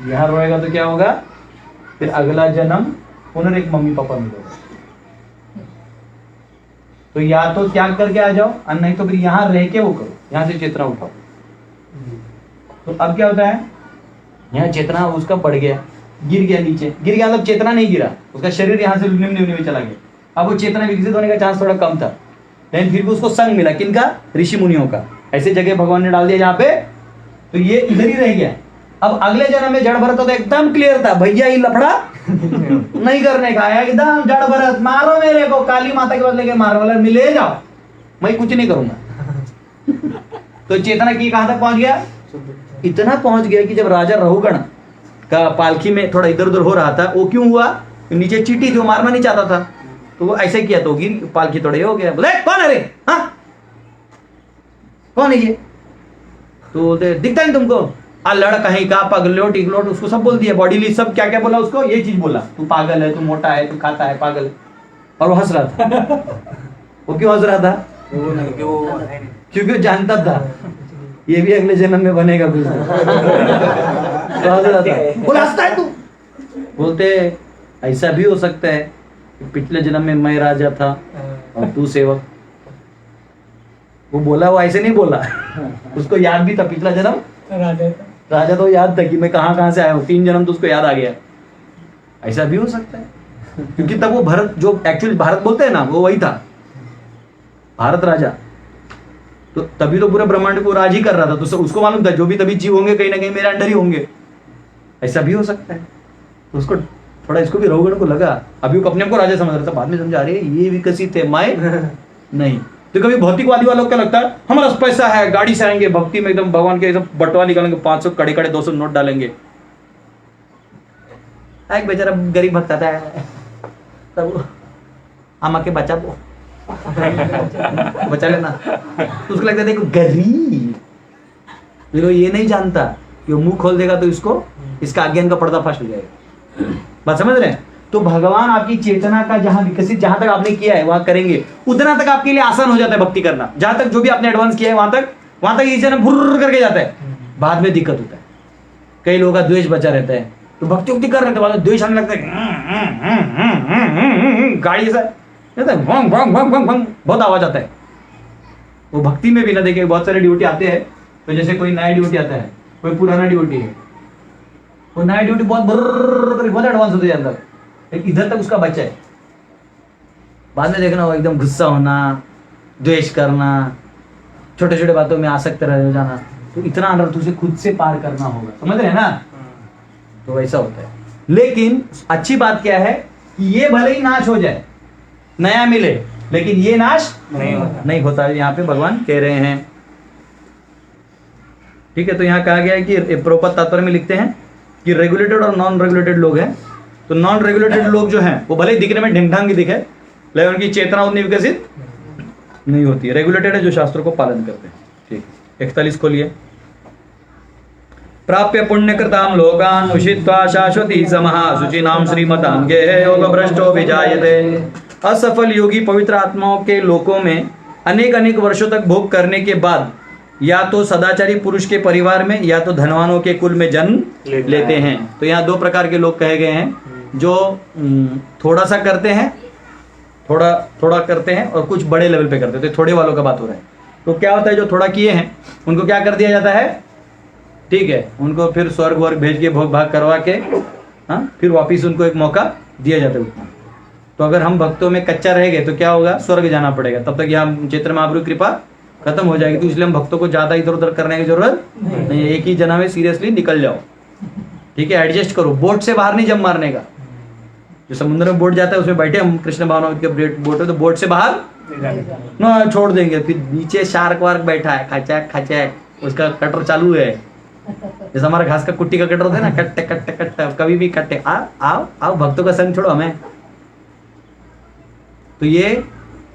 यहाँ रोएगा तो क्या होगा, फिर अगला जन्म पुनः एक मम्मी पापा मिलेगा। तो या तो त्याग करके आ जाओ, और नहीं तो फिर यहाँ रह के वो करो, यहाँ से चेतना उठाओ। तो अब क्या होता है, यहाँ चेतना उसका बढ़ गया, गिर गया नीचे, गिर गया मतलब चेतना नहीं गिरा, उसका शरीर यहाँ से निम्न में चला गया। अब वो चेतना विकसित होने का चांस थोड़ा कम था, लेकिन फिर भी उसको संग मिला, किनका? ऋषि मुनियों का। ऐसे जगह भगवान ने डाल दिया जहाँ पे, तो ये इधर ही रह गया। अब अगले जन्म में जड़ भरत तो एकदम क्लियर था, भैया ये लफड़ा नहीं करने का, एकदम जड़ भरत, मारो मेरे को, काली माता के बदले के मारो, वाला मिले जाओ, मैं कुछ नहीं करूंगा। तो चेतना की कहां तक पहुंच गया? इतना पहुंच गया कि जब राजा रहुगण का पालकी में थोड़ा इधर उधर हो रहा था, वो क्यों हुआ, नीचे चींटी थी, वो मारना नहीं चाहता था, तो वो ऐसे किया तो गिर, पालकी थोड़े हो गया। बोले कौन है रे, हाँ कौन है ये? तो बोलते दिखता है तुमको, लड़ कहीं का, पगलोट इगलोट, उसको सब बोल दिया, बॉडी ली सब क्या क्या बोला उसको, ये चीज बोला, तू पागल है, तू मोटा है, तू खाता है, पागल है। और वो हंस रहा था। वो क्यों हंस रहा था? क्योंकि वो जानता था ये भी अगले जन्म में बनेगा कुछ। तो हंस रहा था, बोला हंसता है तू। बोलते ऐसा भी हो सकता है कि पिछले जन्म में मैं राजा था और तू सेवक। वो बोला, वो ऐसे नहीं बोला, उसको याद भी था पिछला जन्म राजा तो याद था कि मैं कहां से आया हूँ, 3 जन्म तो उसको याद आ गया। ऐसा भी हो सकता है, क्योंकि तब वो भरत, जो एक्चुअली भारत बोलते हैं ना, वो वही था, भारत राजा। तो तभी तो पूरे ब्रह्मांड को राज ही कर रहा था, तो उसको मालूम था जो भी तभी जीव होंगे कहीं ना कहीं मेरे अंडर ही होंगे। ऐसा भी हो सकता है। तो उसको थोड़ा, इसको भी रहुगण को लगा, अभी वो अपने को राजा समझ रहा था, बाद में समझा रहे ये विकसित है, मैं नहीं। तो कभी भौतिकवादी वालों को क्या लगता है, हमारा पैसा है, गाड़ी से आएंगे, भक्ति में एकदम भगवान के एकदम बटवा निकालेंगे, 500 कड़े कड़े 200 नोट डालेंगे। एक बेचारा गरीब भक्त आता है, तब आमा के बचा वो बचा लेना। तो उसको लगता है देखो गरीब, फिर वो ये नहीं जानता कि वो मुंह खोल देगा तो इसको इसका अज्ञान का पर्दाफाश हो जाएगा। बात समझ रहे हैं? तो भगवान आपकी चेतना का जहां विकसित, जहां तक आपने किया है वहां करेंगे, उतना तक आपके लिए आसान हो जाता है भक्ति करना। जहां तक जो भी आपने एडवांस किया है वहां तक ये भुर्र करके जाता है, बाद में दिक्कत होता है। कई लोगों का द्वेष बचा रहता है, तो भक्ति उक्ति कर रहे थे, बाद में द्वेष आने लगता है, गाड़ी ऐसा भंग भंग भंग भंग भंग बहुत आवाज आता है। वो भक्ति में भी ना देखे, बहुत सारे ड्यूटी आते हैं, तो जैसे कोई नया ड्यूटी आता है, कोई पुराना ड्यूटी है, वो नया ड्यूटी बहुत एडवांस होते अंदर, लेकिन इधर तक उसका बच्चा है। बाद में देखना वो एकदम गुस्सा होना, द्वेष करना, छोटे छोटे बातों में आसक्त रह जाना, तो इतना अनर्थ उसे खुद से पार करना होगा। समझ रहे हैं ना? तो वैसा होता है। लेकिन अच्छी बात क्या है कि ये भले ही नाश हो जाए, नया मिले, लेकिन ये नाश नहीं होता है, यहाँ पे भगवान कह रहे हैं। ठीक है, तो यहाँ कहा गया है कि प्रभुपाद तात्पर्य में लिखते हैं कि रेगुलेटेड और नॉन रेगुलेटेड लोग हैं। तो नॉन रेगुलेटेड लोग जो हैं वो भले ही दिखने में ढिंगढांग दिखे, लेकिन उनकी चेतना उतनी विकसित नहीं होती है। रेगुलेटेड है जो शास्त्रों को पालन करते हैं। ठीक, 41 खोलिए। प्राप्य पुण्यकृतां लोकान् उषित्वा शाश्वती समः शुचिनां श्रीमतां गेहे योगभ्रष्टो विजायते। असफल योगी पवित्र आत्माओं के लोकों में अनेक अनेक वर्षों तक भोग करने के बाद या तो सदाचारी पुरुष के परिवार में या तो धनवानों के कुल में जन्म लेते हैं। तो यहाँ दो प्रकार के लोग कहे गए हैं, जो थोड़ा सा करते हैं, थोड़ा करते हैं, और कुछ बड़े लेवल पे करते हैं। तो थोड़े वालों का बात हो रहा है। तो क्या होता है, जो थोड़ा किए हैं उनको क्या कर दिया जाता है, ठीक है, उनको फिर स्वर्ग वर्ग भेज के भोग भाग करवा के, हाँ, फिर वापिस उनको एक मौका दिया जाता है उतना। तो अगर हम भक्तों में कच्चा रह गए तो क्या होगा, स्वर्ग जाना पड़ेगा, तब तक यहाँ चैत्र महाप्रभु की कृपा खत्म हो जाएगी। तो इसलिए हम भक्तों को ज्यादा इधर उधर करने की जरूरत नहीं है। एक ही जना में सीरियसली निकल जाओ, ठीक है, एडजस्ट करो। बोट से बाहर नहीं जम मारने का। जो समुद्र में बोट जाता है उसमें बैठे हम कृष्ण भावना के बोट है, तो बोट से बाहर ना छोड़ देंगे, फिर नीचे शार्क वार्क बैठा है, खचैक खचैक, उसका कटर चालू है। जैसे हमारा घास का कुट्टी का कटर होता है ना, कट्टे कट्टे कट्टे, कभी भी कट्टे, आओ आओ भक्तों का संग छोड़ो हमें। तो ये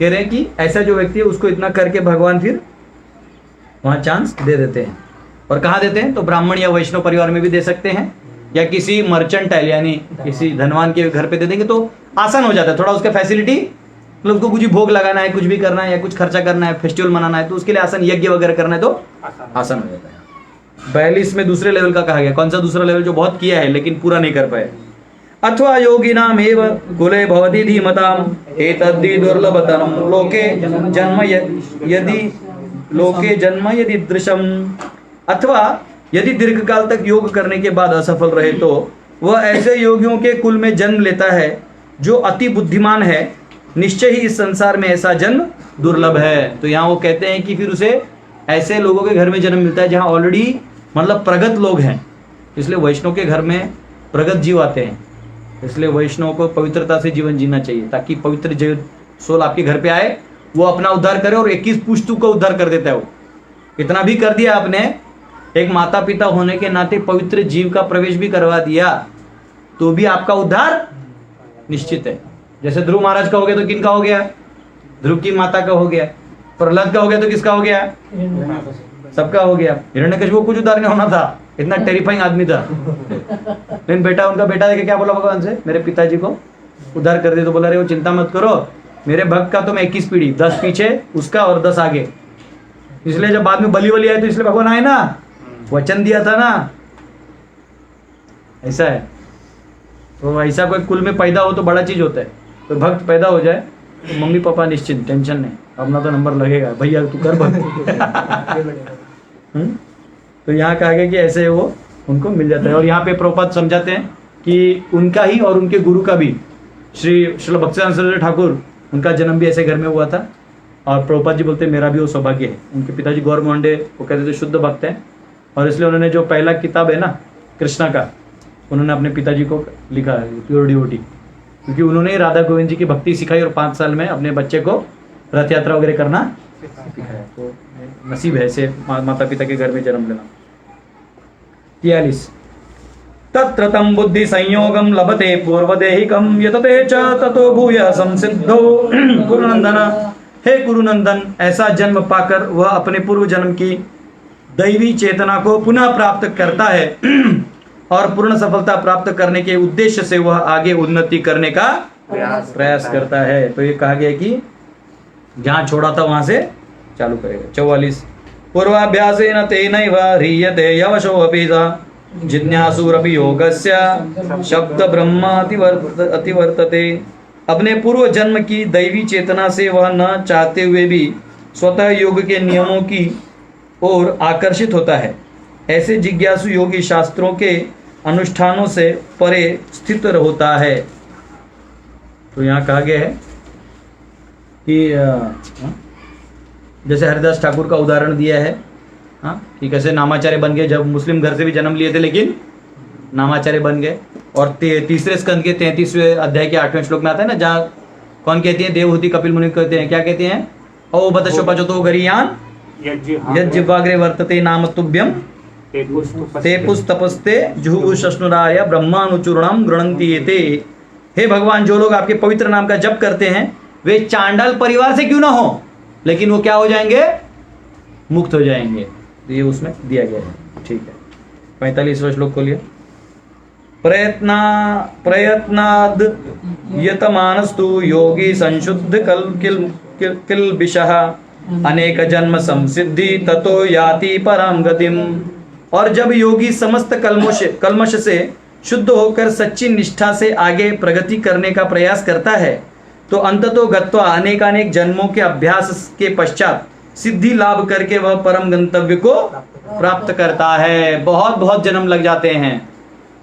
कह रहे हैं कि ऐसा जो व्यक्ति है उसको इतना करके भगवान फिर वहां चांस दे देते हैं। और कहाँ देते हैं, तो ब्राह्मण या वैष्णव परिवार में भी दे सकते हैं, या किसी मर्चेंटाइल यानी किसी धनवान के घर पे दे देंगे तो आसान हो जाता है थोड़ा। उसका फैसिलिटी, मतलब उसको कुछ भोग लगाना है, कुछ भी करना है, या कुछ खर्चा करना है, फेस्टिवल मनाना है, तो उसके लिए आसान, यज्ञ वगैरह करना है तो आसान हो जाता है। 42 में दूसरे लेवल का कहा गया। कौन सा दूसरा लेवल, जो बहुत किया है लेकिन पूरा नहीं कर पाए। अथवा योगिनाम एव कुले भवति धीमताम एतद्धि दुर्लभतरम लोके जन्म यदि दृशम। अथवा यदि दीर्घकाल तक योग करने के बाद असफल रहे तो वह ऐसे योगियों के कुल में जन्म लेता है जो अति बुद्धिमान है। निश्चय ही इस संसार में ऐसा जन्म दुर्लभ है। तो यहाँ वो कहते हैं कि फिर उसे ऐसे लोगों के घर में जन्म मिलता है जहाँ ऑलरेडी मतलब प्रगत लोग हैं। इसलिए वैष्णव के घर में प्रगत जीव आते हैं। इसलिए वैष्णव को पवित्रता से जीवन जीना चाहिए, ताकि पवित्र जो सोल आपके घर पे आए वो अपना उद्धार करे, और 21 पुश्तों को उद्धार कर देता है। वो इतना भी कर दिया आपने, एक माता पिता होने के नाते पवित्र जीव का प्रवेश भी करवा दिया, तो भी आपका उद्धार निश्चित है। जैसे ध्रुव महाराज का हो गया तो किनका हो गया, ध्रुव की माता का हो गया। प्रहलाद का हो गया तो किसका हो गया, सबका हो गया। हिरण्यकशिपु को कुछ उद्धार नहीं होना था, इतना टेरिफाइंग आदमी था। लेकिन बेटा, उनका बेटा देखे क्या बोला भगवान से, मेरे पिताजी को उद्धार कर दे। तो बोला, रे वो चिंता मत करो, मेरे भक्त का तो मैं 21 पीढ़ी, 10 पीछे उसका और 10 आगे। इसलिए जब बाद में बलि वली आए तो इसलिए भगवान आए ना, वचन दिया था ना, ऐसा है। तो ऐसा कोई कुल में पैदा हो तो बड़ा चीज होता है। तो भक्त पैदा हो जाए तो मम्मी पापा निश्चिंत, टेंशन नहीं, अपना तो नंबर लगेगा, भैया तू कर भक्त। तो यहाँ कहा गया कि ऐसे वो उनको मिल जाता है। और यहाँ पे प्रभुपाद समझाते हैं कि उनका ही और उनके गुरु का भी, श्री भक्तिसिद्धांत सरस्वती ठाकुर, उनका जन्म भी ऐसे घर में हुआ था। और प्रभुपाद जी बोलते हैं मेरा भी वो सौभाग्य है। उनके पिताजी गौर मोहंडे, वो कहते थे शुद्ध भक्त हैं, और इसलिए उन्होंने जो पहला किताब है ना कृष्णा का, उन्होंने अपने पिताजी को लिखा है, प्योर डिवोटी, क्योंकि उन्होंने राधा गोविंद जी की भक्ति सिखाई और 5 साल में अपने बच्चे को रथ यात्रा वगैरह करना सिखाया। तो नसीब है ऐसे माता पिता के घर में जन्म लेना। 43 तत्र तं बुद्धि संयोगम लभते पूर्वदेहिकम यतते च ततो भूय संसिद्धो कुरुनंदन। हे कुरुनंदन, ऐसा जन्म पाकर वह अपने पूर्व जन्म की दैवी चेतना को पुनः प्राप्त करता है और पूर्ण सफलता प्राप्त करने के उद्देश्य से वह आगे उन्नति करने का प्रयास करता है। तो ये कहा गया कि जहां छोड़ा था वहां से चालू करेगा। 44 पूर्वाभ्यासेन तेनैव ह्रियते यवशोऽपि स जिज्ञासुरपि योगस्य शब्द ब्रह्म अतिवर्तते। अपने पूर्व जन्म की दैवी चेतना से वह न चाहते हुए भी स्वतः योग के नियमों की ओर आकर्षित होता है। ऐसे जिज्ञासु योगी शास्त्रों के अनुष्ठानों से परे स्थित होता है। तो यहाँ कहा गया है कि जैसे हरिदास ठाकुर का उदाहरण दिया है, हाँ, कि कैसे नामाचार्य बन गए, जब मुस्लिम घर से भी जन्म लिए थे लेकिन नामाचार्य बन गए। और तीसरे स्कंद के 33वें अध्याय के 8वें श्लोक में आता है ना, जहाँ कौन कहती है, देवहूति कपिल मुनि कहते हैं, क्या कहते हैं, ओ बतशोपचतो गरियान यज्जिह्वाग्रे वर्तते नाम तुभ्यम ते पुस्तपस्ते जुहु शश्नुराय ब्रह्मानुचूर्णम गृणन्ति एते। हे भगवान, जो लोग आपके पवित्र नाम का जप करते हैं वे चांडाल परिवार से क्यों ना हो, लेकिन वो क्या हो जाएंगे, मुक्त हो जाएंगे। तो ये उसमें दिया गया है। ठीक है, 45वां श्लोक खोलिए। प्रयत्नाद यतमानस्तु योगी संशुद्ध किल्बिषः अनेक जन्म संसिद्धि ततो याति परम गतिम। और जब योगी समस्त कल्मश से शुद्ध होकर सच्ची निष्ठा से आगे प्रगति करने का प्रयास करता है तो अंततो गत्वा अनेकानेक जन्मों के अभ्यास के पश्चात सिद्धि लाभ करके वह परम गंतव्य को प्राप्त करता है। बहुत बहुत जन्म लग जाते हैं।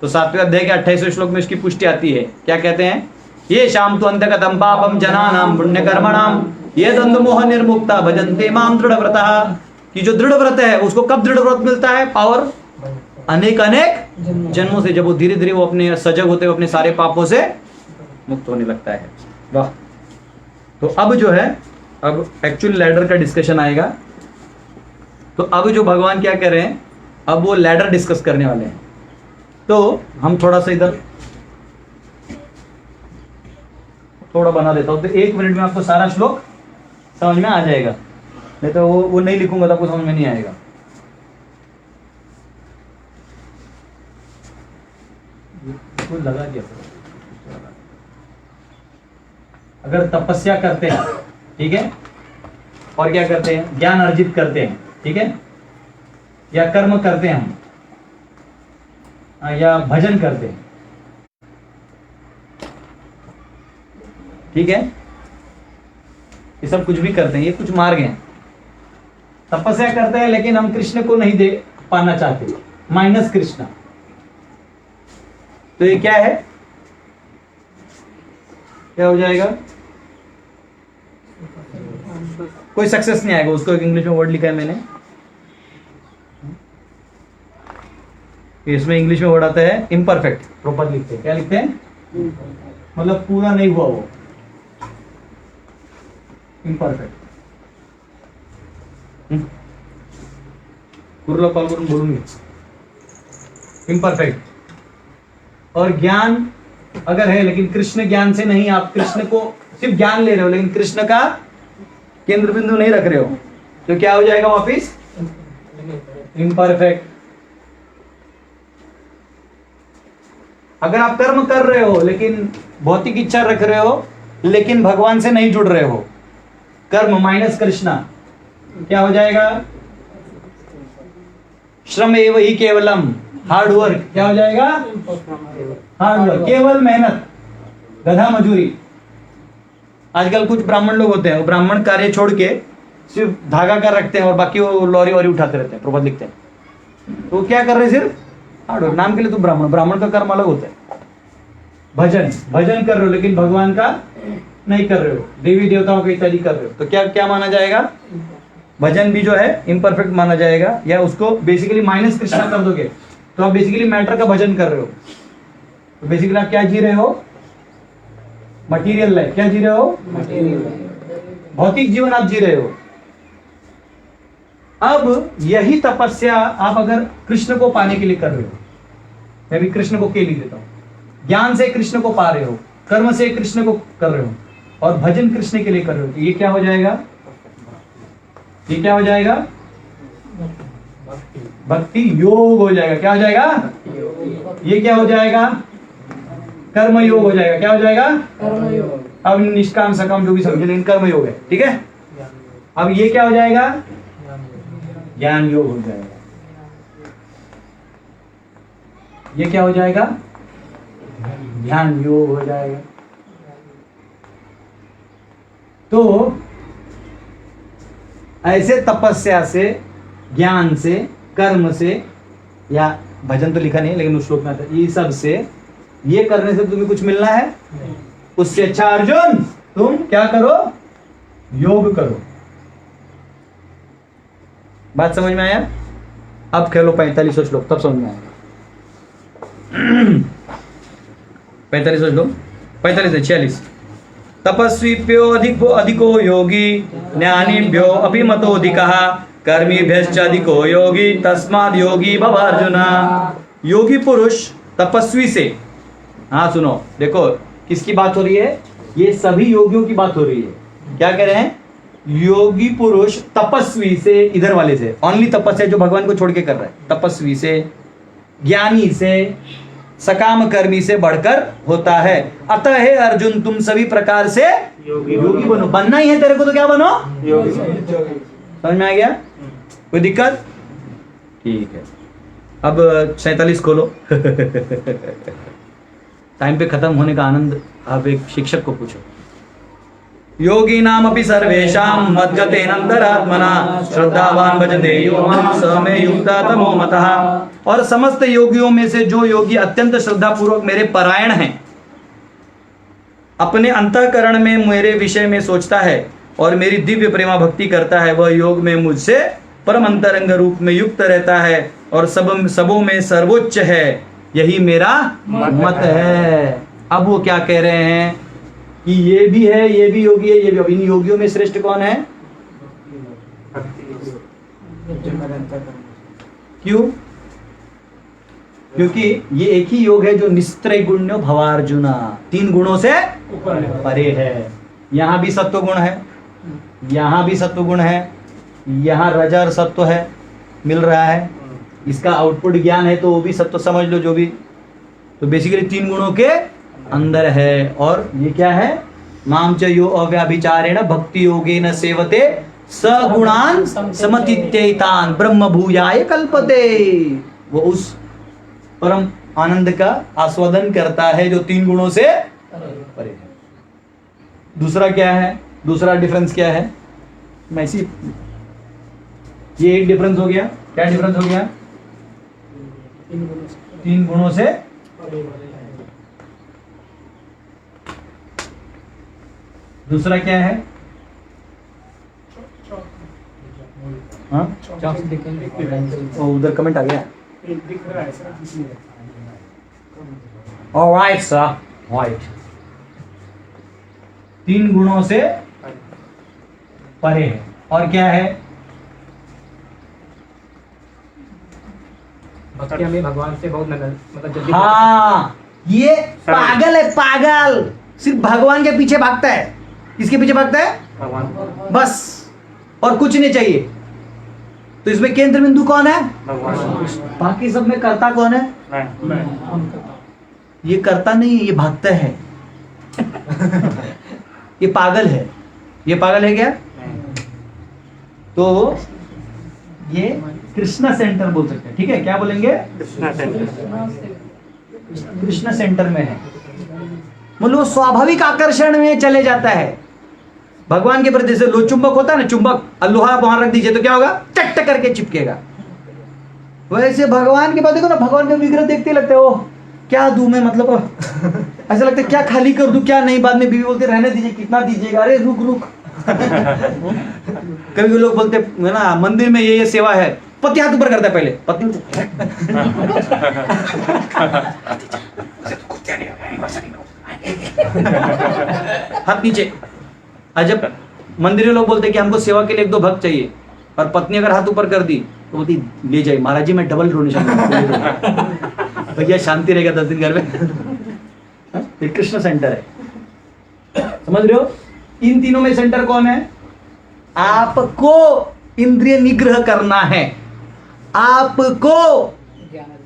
तो 7वें अध्याय के 28वें श्लोक में इसकी पुष्टि आती है। क्या कहते हैं, ये शाम तो अंतगतम पापम जनानाम पुण्य कर्मणाम ये द्वंद्व मोह निर्मुक्ता भजन्ते माम दृढ़ व्रतः। कि जो दृढ़ व्रत है उसको कब दृढ़ व्रत मिलता है, पावर अनेक जन्मों से, जब वो धीरे धीरे वो अपने सजग होते हुए अपने सारे पापों से मुक्त होने लगता है। वाह। तो अब जो है, अब एक्चुअल लैडर का डिस्कशन आएगा। तो अब जो भगवान क्या कर रहे हैं, अब वो लैडर डिस्कस करने वाले हैं। तो हम थोड़ा सा इधर थोड़ा बना देता हूं, तो 1 मिनट में आपको सारा श्लोक समझ में आ जाएगा। नहीं तो वो नहीं लिखूंगा तो आपको समझ में नहीं आएगा। लगा दिया। अगर तपस्या करते हैं, ठीक है, और क्या करते हैं, ज्ञान अर्जित करते हैं, ठीक है, या कर्म करते हैं हम, या भजन करते हैं, ठीक है, ये सब कुछ भी करते हैं, ये कुछ मार्ग हैं। तपस्या करते हैं लेकिन हम कृष्ण को नहीं देख पाना चाहते, माइनस कृष्ण, तो ये क्या है, क्या हो जाएगा, कोई सक्सेस नहीं आएगा। उसको एक इंग्लिश में वर्ड लिखा है मैंने, इसमें इंग्लिश में वर्ड आता है इम्परफेक्ट। प्रॉपर लिखते हैं, क्या लिखते हैं, मतलब पूरा नहीं हुआ वो, इम्परफेक्ट। कुर्ला कॉल करून बोलूंगी, इम्परफेक्ट। और ज्ञान अगर है लेकिन कृष्ण ज्ञान से नहीं, आप कृष्ण को सिर्फ ज्ञान ले रहे हो लेकिन कृष्ण का केंद्र बिंदु नहीं रख रहे हो, तो क्या हो जाएगा वापिस, इम्परफेक्ट। अगर आप कर्म कर रहे हो लेकिन भौतिक इच्छा रख रहे हो लेकिन भगवान से नहीं जुड़ रहे हो, कर्म माइनस कृष्णा, क्या हो जाएगा, श्रम एव ही केवलम, हार्ड वर्क, क्या हो जाएगा, हार्ड वर्क, केवल मेहनत, गधा मजूरी। आजकल कुछ ब्राह्मण लोग होते हैं, वो ब्राह्मण कार्य छोड़ के सिर्फ धागा कर रखते हैं और बाकी वो लॉरी वॉरी उठाते रहते हैं, प्रबंध लिखते हैं। तो क्या कर रहे हैं, सिर्फ हार्ड वर्क, नाम के लिए तो ब्राह्मण का कर्म अलग होता है। भजन कर रहे हो लेकिन भगवान का नहीं कर रहे हो, देवी देवताओं के इत्यादि कर रहे हो, तो क्या क्या माना जाएगा, भजन भी जो है इम्परफेक्ट माना जाएगा, या उसको बेसिकली माइनस कृष्णा कर दोगे तो आप बेसिकली मैटर का भजन कर रहे हो। तो बेसिकली आप क्या जी रहे हो, मटीरियल लाइफ, क्या जी रहे हो, भौतिक जीवन आप जी रहे हो। अब यही तपस्या आप अगर कृष्ण को पाने के लिए कर रहे हो मैं भी कृष्ण को के लिख देता हूं। ज्ञान से कृष्ण को पा रहे हो, कर्म से कृष्ण को कर रहे हो, और भजन कृष्ण के लिए कर रहे हो, तो ये क्या हो जाएगा? ये क्या हो जाएगा? भक्ति योग हो जाएगा। क्या हो जाएगा? ये क्या हो जाएगा? कर्म योग हो जाएगा। क्या हो जाएगा? अब निष्काम सकाम जो भी समझे, लेकिन कर्म योग है, ठीक है। अब ये क्या हो जाएगा? ज्ञान योग हो जाएगा। ये क्या हो जाएगा? ध्यान योग हो जाएगा। तो ऐसे तपस्या से, ज्ञान से, कर्म से, या भजन तो लिखा नहीं लेकिन उस श्लोक में आता है, ये सब से, ये करने से तुम्हें कुछ मिलना है? उससे अच्छा अर्जुन तुम क्या करो? योग करो। बात समझ में आया? अब खेलो 45 श्लोक, तब समझ में आएगा। 45 श्लोक, 45 से 46। तपस्वीभ्यो अधिको योगी, ज्ञानीभ्यो अपि मतोऽधिकः, कर्मीभ्यश्च अधिको योगी, तस्माद् योगी भव अर्जुन। योगी पुरुष तपस्वी से, हाँ सुनो, देखो किसकी बात हो रही है? ये सभी योगियों की बात हो रही है। क्या कह रहे हैं? योगी पुरुष तपस्वी से, इधर वाले से, ओनली तपस्या जो भगवान को छोड़ के कर रहा है, तपस्वी से, ज्ञानी से, सकाम कर्मी से बढ़कर होता है। अतः हे अर्जुन तुम सभी प्रकार से योगी बनो। बनना ही है तेरे को तो क्या बनो? योगी। समझ में आ गया? कोई दिक्कत? ठीक है। अब 47 खोलो। टाइम पे खत्म होने का आनंद अब एक शिक्षक को पूछो। योगी नाम अपि सर्वेषां मद्गतेनान्तरात्मना श्रद्धावान भजते यो मां स मे युक्ता तमो मतः। और समस्त योगियों में से जो योगी अत्यंत श्रद्धा पूर्वक मेरे परायण हैं, अपने अंतःकरण में मेरे विषय में सोचता है और मेरी दिव्य प्रेमा भक्ति करता है, वह योग में मुझसे परम अंतरंग रूप में युक्त रहता है और सबों में सर्वोच्च है। यही मेरा मत है। अब वो क्या कह रहे हैं कि ये भी है, ये भी योगी है, ये भी। इन योगियों में श्रेष्ठ कौन है? क्यों? क्योंकि ये एक ही योग है जो निस्त्रय गुण्यो भवार्जुना, 3 गुणों से परे है। यहां भी सत्व गुण है, यहां भी सत्व गुण है, यहां रज और सत्व है, मिल रहा है। इसका आउटपुट ज्ञान है तो वो भी सत्व समझ लो, जो भी। तो बेसिकली 3 गुणों के अंदर है। और ये क्या है? माम च यो अव्याभिचारेण भक्ति योगेन सेवते सगुणान समतीत्यैतान ब्रह्म भूयाय कल्पते। वो उस परम आनंद का आस्वादन करता है जो 3 गुणों से परे है। दूसरा क्या है? दूसरा डिफरेंस क्या है? मैं इसी, ये एक डिफरेंस हो गया। क्या डिफरेंस हो गया? 3 गुणों से दूसरा क्या है? हाँ, उधर कमेंट आ गया। Alright sir, right. 3 गुणों से परे है। और क्या है? भक्ति में भगवान से बहुत मतलब जल्दी। हाँ, ये पागल है, पागल। सिर्फ भगवान के पीछे भागता है। किसके पीछे भागता है? भगवान। बस, और कुछ नहीं चाहिए। तो इसमें केंद्र बिंदु कौन है? भगवान। बाकी सब में कर्ता कौन है? ये कर्ता नहीं है, ये भागता है। ये पागल है। ये पागल है क्या? तो ये कृष्णा सेंटर बोल सकते हैं। ठीक है, क्या बोलेंगे? कृष्णा सेंटर में है। मतलब स्वाभाविक आकर्षण में चले जाता है भगवान के प्रति। जैसे लो चुंबक होता है ना, चुंबक, लोहा वहां रख दीजिए तो क्या होगा? चट करके चिपकेगा। वैसे भगवान के बाद देखो ना, भगवान का विग्रह देखते लगते हो क्या दूं मैं, मतलब ऐसा लगता है क्या खाली कर दूं, क्या नहीं। बाद में बीवी बोलते रहने दीजिए, कितना दीजिएगा? अरे रुक रुक। कभी लोग बोलते है ना, मंदिर में ये सेवा है, पति हाथ ऊपर करता है पहले, पत्नी हाथ नीचे। जब मंदिर में लोग बोलते कि हमको सेवा के लिए 1-2 भक्त चाहिए, और पत्नी अगर हाथ ऊपर कर दी तो बोलती ले जाइए महाराज जी, मैं डबल डोनेशन। भैया शांति रहेगा 10 दिन घर में। ये कृष्ण सेंटर है, समझ रहे हो? इन तीनों में सेंटर कौन है? आपको इंद्रिय निग्रह करना है, आपको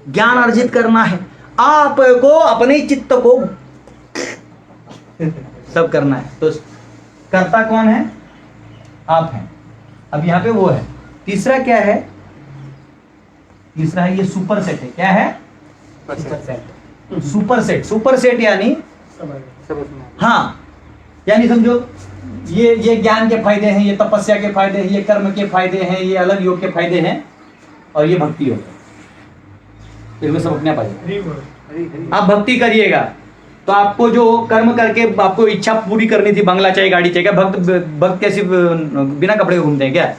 ज्ञान अर्जित करना है, आपको अपने चित्त को सब करना है। तो कर्ता कौन है? आप हैं। अब यहां पे वो है। तीसरा क्या है? तीसरा है ये सुपर सेट है। क्या है? Super set. सुपर सेट यानी हाँ, यानी समझो ये ज्ञान के फायदे हैं, ये तपस्या के फायदे हैं, ये कर्म के फायदे हैं, ये अलग योग के फायदे हैं, और ये भक्ति योग। इसमें सब अपने पाएगा। आप भक्ति करिएगा तो आपको जो कर्म करके आपको इच्छा पूरी करनी थी, बंगला चाहिए, गाड़ी चाहिए, भक्त कैसे बिना कपड़े घूमते हैं क्या?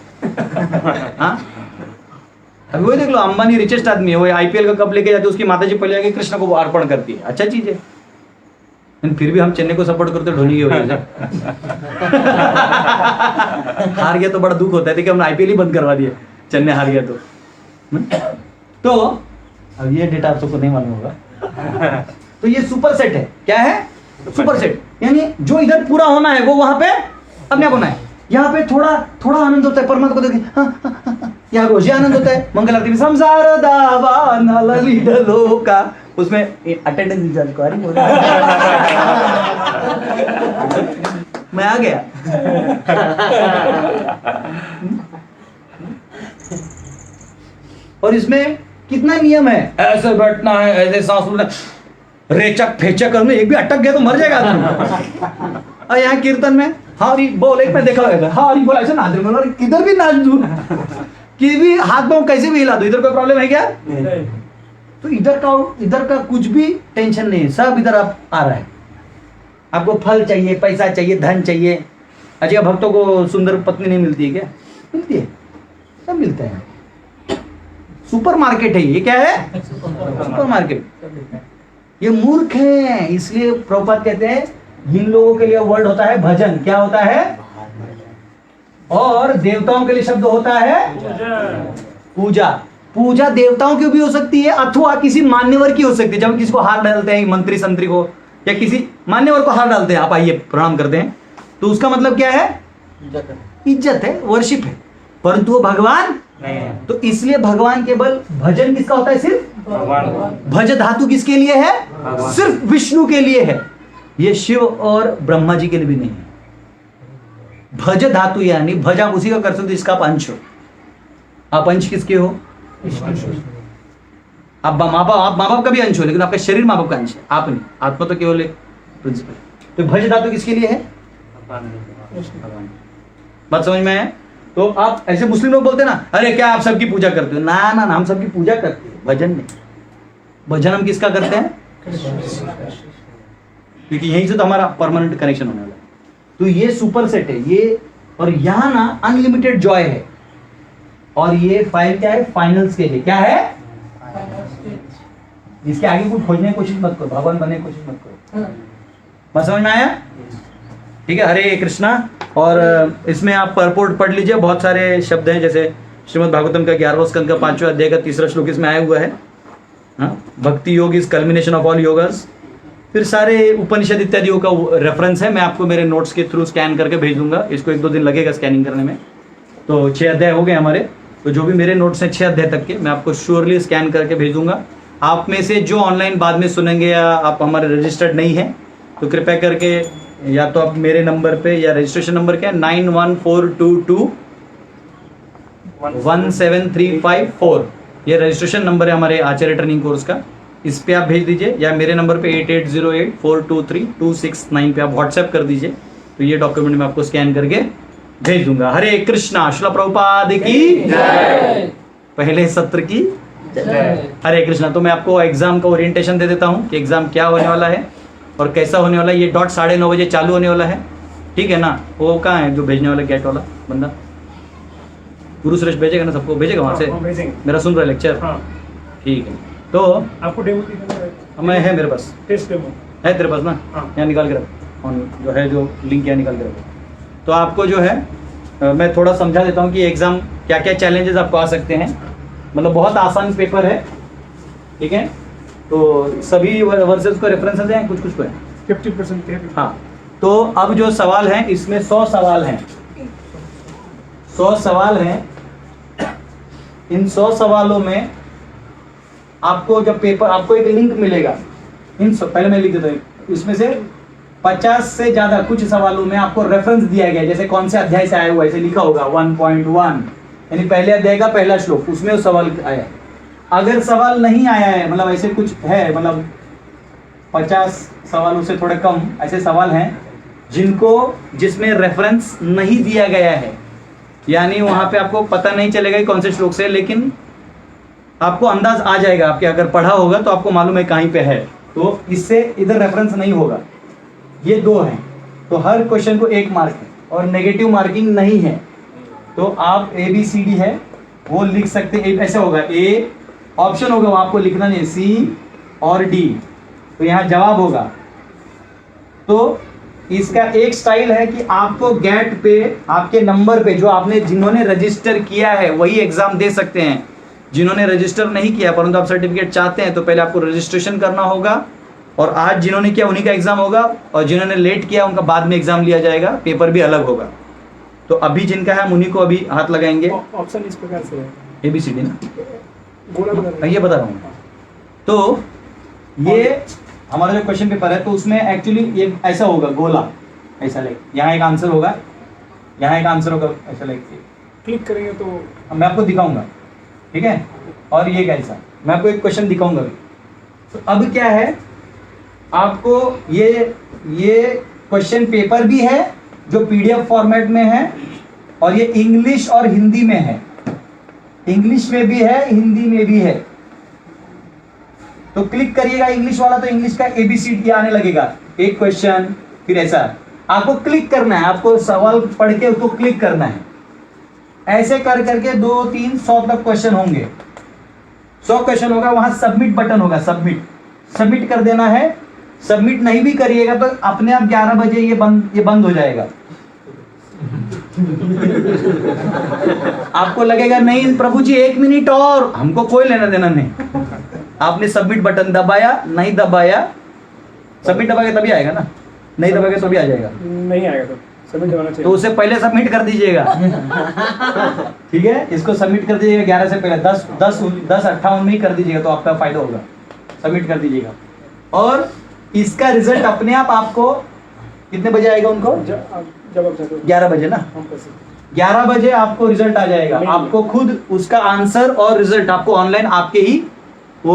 हाँ, अभी वही देख लो, अंबानी रिचेस्ट आदमी है, वो आईपीएल का कप लेके जाते, उसकी माता जी पहले आके कृष्ण को अर्पण करती है। अच्छा चीज है, फिर भी हम चेन्नई को सपोर्ट करते ढोनी की वजह से। हार गया तो बड़ा दुख होता है, देखिए हमने आईपीएल ही बंद करवा दिया, चेन्नई हार गया तो अब ये डेटा आप सबको नहीं मालूम होगा। तो ये सुपर सेट है। क्या है? सुपर सेट यानी जो इधर पूरा होना है वो वहां पे अपने आप होना है। यहाँ पे थोड़ा थोड़ा आनंद होता है, परमात्मा को देख यहाँ रोज आनंद होता है। मंगल आरती में संसार दावा नलित लोका, उसमें अटेंडेंस इंचार्ज को मैं आ गया। और इसमें कितना नियम है? ऐसे बैठना है, ऐसे सांस लेना, रेचक फेचक करना, एक भी अटक गया तो मर जाएगा आदमी। और यहाँ कीर्तन में हारी बोल, एक में देखा गया हारी बोल, ऐसे नाच रहे, और किधर भी नाच दूं, कि भी हाथ पांव कैसे भी हिला दो, इधर कोई प्रॉब्लम है क्या? तो इधर का कुछ भी टेंशन नहीं है, सब इधर आप आ रहा है। आपको फल चाहिए, पैसा चाहिए, धन चाहिए। अच्छा, भक्तों को सुंदर पत्नी नहीं मिलती है क्या? मिलती है, सब मिलते हैं। सुपर मार्केट है ये। क्या है? Super market. ये मूर्ख है, इसलिए प्रभुपाद कहते हैं जिन लोगों के लिए वर्ड होता है भजन, क्या होता है? और देवताओं के लिए शब्द होता है पूजा। पूजा देवताओं की भी हो सकती है अथवा किसी मान्यवर की हो सकती है। जब किसको हार डालते हैं, मंत्री संतरी को या किसी मान्यवर को हार डालते हैं, आप आइए प्रणाम करते हैं, तो उसका मतलब क्या है? इज्जत है, वर्शिप है। परंतु वो भगवान नहीं। तो इसलिए भगवान केवल भजन किसका होता है? सिर्फ भज धातु किसके लिए है? सिर्फ विष्णु के लिए है। ये शिव और ब्रह्मा जी के लिए भी नहीं है। भज धातु यानी भज आप उसी का कर सकते हो जिसका आप अंश हो। आप अंश किसके हो? आप माँ बाप का भी अंश हो, लेकिन आपका शरीर माँ बाप का अंश है, आप नहीं। आत्मा तो केवल एक प्रिंसिपल। तो भज धातु किसके लिए है? बात समझ में है? तो आप ऐसे मुस्लिम लोग बोलते हैं ना, अरे क्या आप सबकी पूजा करते हो? ना ना ना, हम सबकी पूजा करते हैं, भजन नहीं। भजन हम किसका करते हैं? क्योंकि यहीं से तो हमारा परमानेंट कनेक्शन होने वाला है। तो ये सुपर सेट है ये। और यहाँ ना अनलिमिटेड जॉय है। और ये फाइल क्या है? फाइनल्स के लिए। क्या है? इसके आगे कुछ खोजने की कोशिश मत करो, भगवान बनने की कोशिश मत करो। बात समझ में आया? ठीक है, हरे कृष्णा। और इसमें आप परपोर्ट पढ़ लीजिए, बहुत सारे शब्द हैं, जैसे श्रीमद् भागवतम का 11वां स्कंद का 5वां अध्याय का 3रा श्लोक इसमें आया हुआ है। हाँ, भक्ति योग is culmination of all yogas. फिर सारे उपनिषद इत्यादियों का रेफरेंस है, मैं आपको मेरे नोट्स के थ्रू स्कैन करके भेज दूंगा। इसको 1-2 दिन लगेगा स्कैनिंग करने में। तो 6 अध्याय हो गए हमारे। तो जो भी मेरे नोट्स हैं 6 अध्याय तक के, मैं आपको श्योरली स्कैन करके भेज दूंगा। आप में से जो ऑनलाइन बाद में सुनेंगे या आप हमारे रजिस्टर्ड नहीं हैं, तो कृपया करके या तो आप मेरे नंबर पे, या रजिस्ट्रेशन नंबर क्या है 9142217354, ये रजिस्ट्रेशन नंबर है हमारे आचार्य ट्रेनिंग कोर्स का। इस पे आप भेज दीजिए, या मेरे नंबर पे 8808423269 पे आप व्हाट्सएप कर दीजिए। तो ये डॉक्यूमेंट मैं आपको स्कैन करके भेज दूंगा। हरे कृष्णा। श्रील प्रभुपाद की जय। पहले सत्र की जय। हरे कृष्णा। तो मैं आपको एग्जाम का ओरिएंटेशन दे देता हूँ कि एग्जाम क्या होने वाला है और कैसा होने वाला है। ये 9:30 बजे चालू होने वाला है, ठीक है ना? वो कहाँ है जो भेजने वाला गेट वाला बंदा? गुरु सुरेश भेजेगा ना सबको? भेजेगा वहाँ से? मेरा सुन रहा है लेक्चर? ठीक है। तो आपको डेमो दिखाना मैं है मेरे पास, टेस्ट डेमो है तेरे पास ना? हाँ। यहाँ निकाल के रख, और जो है जो लिंक यहाँ निकाल के रखो। तो आपको जो है मैं थोड़ा समझा देता हूँ कि एग्ज़ाम क्या क्या चैलेंजेस आपको आ सकते हैं। मतलब बहुत आसान पेपर है, ठीक है? तो सभी वर्सेस को रेफरेंसेस हैं, कुछ कुछ को है। 50% है। हाँ, तो अब जो सवाल हैं इसमें 100 सवाल हैं, 100 सवाल हैं। इन 100 सवालों में आपको जब पेपर, आपको एक लिंक मिलेगा, पहले मैं लिख देता हूँ, इसमें से 50 से ज्यादा कुछ सवालों में आपको रेफरेंस दिया गया है, जैसे कौन से अध्याय से आया हुआ है, ऐसे लिखा होगा 1.1 यानी पहले अध्याय का पहला श्लोक, उसमें वो सवाल आया। अगर सवाल नहीं आया है, मतलब ऐसे कुछ है, मतलब 50 सवालों से थोड़े कम ऐसे सवाल हैं जिसमें रेफरेंस नहीं दिया गया है, यानी वहां पे आपको पता नहीं चलेगा कि कौन से श्लोक से, लेकिन आपको अंदाज आ जाएगा, आपके अगर पढ़ा होगा तो आपको मालूम है कहीं पे है, तो इससे इधर रेफरेंस नहीं होगा। ये 2 हैं, तो हर क्वेश्चन को 1 मार्क है और नेगेटिव मार्किंग नहीं है। तो आप ABCD है वो लिख सकते हैं, ऐसे होगा, A ऑप्शन होगा, वहां आपको लिखना नहीं, C और D, तो यहाँ जवाब होगा। तो इसका एक स्टाइल है कि आपको गेट पे आपके नंबर पे, जो आपने जिन्होंने रजिस्टर किया है वही एग्जाम दे सकते हैं। जिन्होंने रजिस्टर नहीं किया परंतु आप सर्टिफिकेट चाहते हैं तो पहले आपको रजिस्ट्रेशन करना होगा, और आज जिन्होंने किया उन्हीं का एग्जाम होगा, और जिन्होंने लेट किया उनका बाद में एग्जाम लिया जाएगा, पेपर भी अलग होगा। तो अभी जिनका है हम उन्हीं को अभी हाथ लगाएंगे। ऑप्शन इस प्रकार से है, ABCD ना, गोला बना ये बता रहा हूँ। तो ये हमारा जो क्वेश्चन पेपर है, तो उसमें एक्चुअली ये ऐसा होगा, गोला ऐसा लाइक, यहाँ एक आंसर होगा, यहाँ एक आंसर होगा, ऐसा लाइक क्लिक करेंगे तो मैं आपको दिखाऊंगा, ठीक है। और ये कैसा, मैं आपको एक क्वेश्चन दिखाऊंगा। तो अब क्या है, आपको ये क्वेश्चन पेपर भी है जो PDF फॉर्मेट में है, और ये इंग्लिश और हिंदी में है, इंग्लिश में भी है हिंदी में भी है। तो क्लिक करिएगा इंग्लिश वाला, तो इंग्लिश का ABCD आने लगेगा, एक क्वेश्चन, फिर ऐसा आपको क्लिक करना है, आपको सवाल पढ़ के उसको क्लिक करना है। ऐसे कर करके 2, 3, 100 तक क्वेश्चन होंगे, 100 क्वेश्चन होगा, वहां सबमिट बटन होगा, सबमिट कर देना है। सबमिट नहीं भी करिएगा तो अपने आप 11 बजे ये बंद हो जाएगा। आपको लगेगा नहीं प्रभु जी 1 मिनट और, हमको कोई लेना देना नहीं। आपने सबमिट बटन दबाया, नहीं दबाया, सबमिट दबाएगा तभी आएगा ना, नहीं दबाएगा तो भी आ जाएगा, नहीं आएगा तो सबमिट करना चाहिए। तो उसे पहले सबमिट कर दीजिएगा। ठीक है, इसको सबमिट कर दीजिएगा 11 से पहले, 10:58 में ही कर दीजिएगा, तो आपका फायदा होगा। सबमिट कर दीजिएगा, और इसका रिजल्ट अपने आप आपको कितने बजे आएगा उनको, जब आप चाहते हो 11 बजे ना, हम कैसे 11 बजे आपको रिजल्ट आ जाएगा। आपको खुद उसका आंसर और रिजल्ट आपको ऑनलाइन आपके ही वो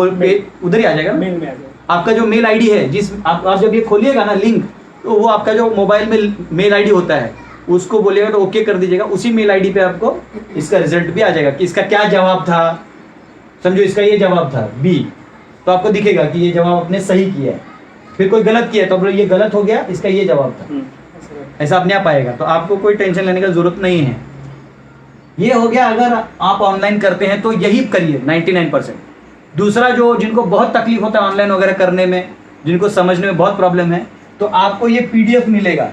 उधर ही आ जाएगा ना, मेल में आ जाएगा। आपका जो मेल आईडी है, जिस आप जब ये खोलिएगा ना लिंक, तो वो आपका जो मोबाइल में मेल आईडी होता है उसको बोलिएगा तो ओके कर दीजिएगा, उसी मेल आईडी पे आपको इसका रिजल्ट भी आ जाएगा कि इसका क्या जवाब था। समझो इसका ये जवाब था B, तो आपको दिखेगा कि ये जवाब आपने सही किया है। फिर कोई गलत किया तो ये गलत हो गया, इसका ये जवाब था, ऐसा अपने आप आएगा। तो आपको कोई टेंशन लेने की जरूरत नहीं है। ये हो गया, अगर आप ऑनलाइन करते हैं तो यही करिए 99%। दूसरा, जो जिनको बहुत तकलीफ होता है ऑनलाइन वगैरह करने में, जिनको समझने में बहुत प्रॉब्लम है, तो आपको ये PDF मिलेगा।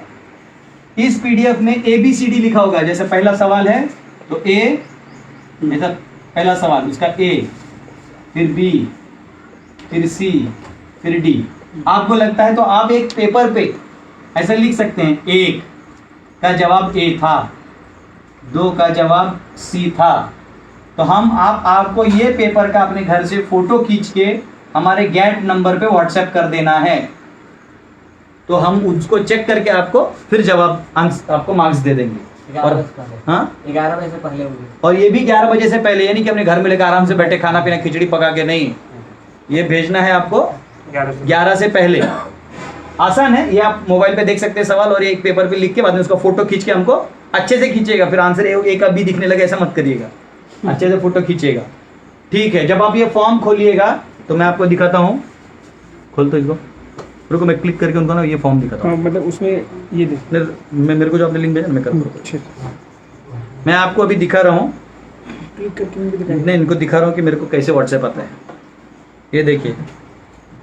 इस PDF में ABCD लिखा होगा। जैसे पहला सवाल है तो A, ऐसा पहला सवाल उसका A, फिर B, फिर C, फिर D। आपको लगता है तो आप एक पेपर पे ऐसा लिख सकते हैं, 1 का जवाब A था, 2 का जवाब C था। तो आपको ये पेपर का अपने घर से फोटो खींच के हमारे गेट नंबर पे व्हाट्सएप कर देना है, तो हम उसको चेक करके आपको फिर जवाब आपको मार्क्स दे देंगे। और 11 बजे से पहले होगी, और ये भी 11 बजे से पहले, यानी कि अपने घर में लेकर आराम से बैठे खाना पीना खिचड़ी पका के नहीं, ये भेजना है आपको 11 से पहले। आसान है, ये आप मोबाइल पे देख सकते हैं सवाल, और एक पेपर पे लिख के बाद में उसका फोटो खींच के हमको अच्छे से खींचेगा। फिर आंसर एक अब भी दिखने लगे ऐसा मत करिएगा, अच्छे से फोटो खींचेगा। ठीक है, जब आप ये फॉर्म खोलिएगा तो मैं आपको दिखाता हूँ। खोल तो इसको, रुको मैं क्लिक करके उनको ना ये फॉर्म दिखाता हूँ। मतलब उसमें ये मेरे को जो आपने लिंक भेजा मैं कर दूँ, मैं आपको अभी दिखा रहा हूँ, क्लिक करके नहीं इनको दिखा रहा हूँ कि मेरे को कैसे व्हाट्सएप आता है। ये देखिए,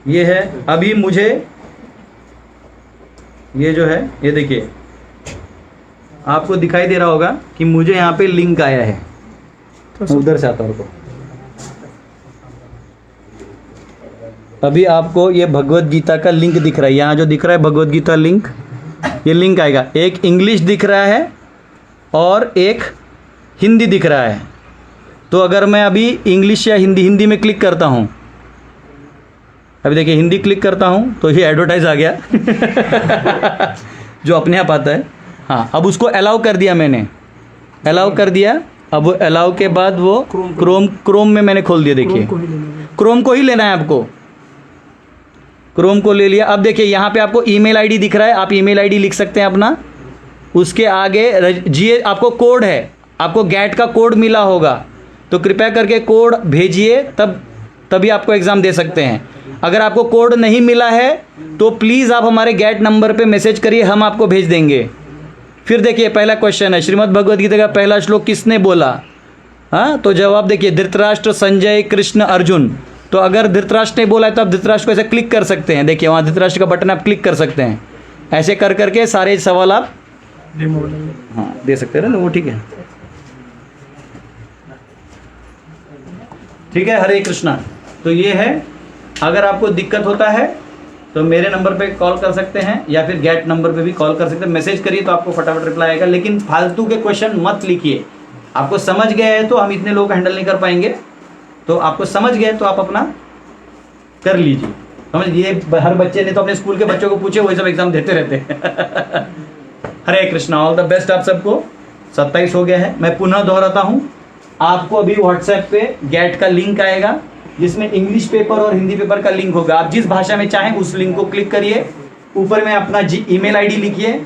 ये है अभी मुझे, ये जो है ये देखिए, आपको दिखाई दे रहा होगा कि मुझे यहाँ पे लिंक आया है। मैं उधर से आता हूँ, अभी आपको ये भगवत गीता का लिंक दिख रहा है, यहाँ जो दिख रहा है भगवत गीता लिंक, ये लिंक आएगा। एक इंग्लिश दिख रहा है और एक हिंदी दिख रहा है। तो अगर मैं अभी इंग्लिश या हिंदी में क्लिक करता हूँ, अभी देखिए हिंदी क्लिक करता हूँ तो ये एडवर्टाइज आ गया जो अपने आप आता है। हाँ, अब उसको अलाउ कर दिया मैंने, अलाउ कर दिया। अब वो अलाउ के बाद वो क्रोम में मैंने खोल दिया। देखिए क्रोम को ही लेना है आपको, क्रोम को ले लिया। अब देखिए यहाँ पे आपको ईमेल आईडी दिख रहा है, आप ईमेल आईडी लिख सकते हैं अपना। उसके आगे जी आपको कोड है, आपको गैट का कोड मिला होगा, तो कृपया करके कोड भेजिए, तभी आपको एग्ज़ाम दे सकते हैं। अगर आपको कोड नहीं मिला है तो प्लीज़ आप हमारे गैट नंबर पे मैसेज करिए, हम आपको भेज देंगे। फिर देखिए पहला क्वेश्चन है, श्रीमद् भगवद गीता का पहला श्लोक किसने बोला? हाँ, तो जवाब देखिए धृतराष्ट्र, संजय, कृष्ण, अर्जुन। तो अगर धृतराष्ट्र ने बोला है तो आप धृतराष्ट्र को ऐसे क्लिक कर सकते हैं। देखिए वहाँ धृतराष्ट्र का बटन आप क्लिक कर सकते हैं। ऐसे कर करके सारे सवाल आप हाँ दे सकते हैं ना, वो ठीक है। ठीक है, हरे कृष्णा। तो ये है, अगर आपको दिक्कत होता है तो मेरे नंबर पे कॉल कर सकते हैं या फिर गैट नंबर पे भी कॉल कर सकते हैं। मैसेज करिए तो आपको फटाफट रिप्लाई आएगा, लेकिन फालतू के क्वेश्चन मत लिखिए। आपको समझ गया है तो हम इतने लोग हैंडल नहीं कर पाएंगे, तो आपको समझ गए तो आप अपना कर लीजिए। समझ, ये हर बच्चे ने तो अपने स्कूल के बच्चों को पूछे, वही सब एग्जाम देते रहते हैं हरे कृष्णा, ऑल द बेस्ट आप सबको। 27 हो गया है। मैं पुनः दोहराता हूँ, आपको अभी व्हाट्सएप पे गैट का लिंक आएगा जिसमें इंग्लिश पेपर और हिंदी पेपर का लिंक होगा। आप जिस भाषा में चाहें उस लिंक को क्लिक करिए, ऊपर में अपना ईमेल आईडी लिखिए,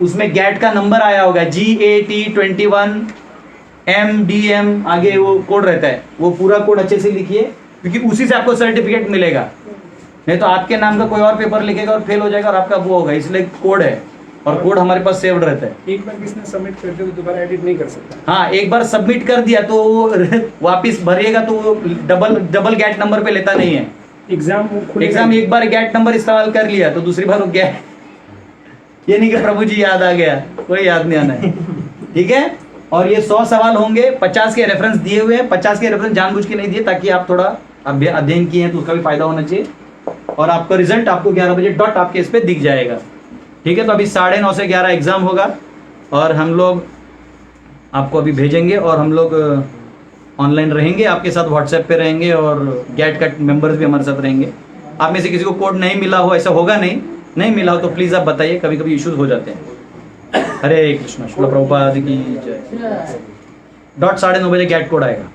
उसमें गैट का नंबर आया होगा GAT21 MDM, आगे वो कोड रहता है, वो पूरा कोड अच्छे से लिखिए, क्योंकि उसी से आपको सर्टिफिकेट मिलेगा। नहीं तो आपके नाम का कोई और पेपर लिखेगा और फेल हो जाएगा और आपका वो होगा, इसलिए कोड है और कोड हमारे पास सेव्ड रहता है। एक बार किसने सबमिट कर दिया तो दोबारा एडिट नहीं कर सकता। हाँ, एक बार सबमिट कर दिया तो वो वापिस भरिएगा तो वो डबल गैट नंबर पे लेता नहीं है। एग्जाम एक बार गैट नंबर इस्तेमाल कर लिया तो दूसरी बार वो गैट, ये नहीं कि प्रभु जी याद आ गया, कोई याद नहीं आना है। ठीक है, और ये 100 सवाल होंगे, 50 के रेफरेंस दिए हुए हैं। 50 के रेफरेंस जानबूझ के नहीं दिए ताकि आप थोड़ा अध्ययन किए हैं तो उसका भी फायदा होना चाहिए, और आपका रिजल्ट आपको 11 बजे डॉट आपके इस पे दिख जाएगा। ठीक है, तो अभी 9:30 से 11 एग्जाम होगा और हम लोग आपको अभी भेजेंगे और हम लोग ऑनलाइन रहेंगे, आपके साथ व्हाट्सएप पे रहेंगे और गैट का मेंबर्स भी हमारे साथ रहेंगे। आप में से किसी को कोड नहीं मिला हो, ऐसा होगा नहीं मिला हो तो प्लीज़ आप बताइए, कभी कभी इश्यूज हो जाते हैं। हरे कृष्णा, शुक्ला प्रभुपाद की जय। डॉट 9:30 बजे गैट कोड आएगा।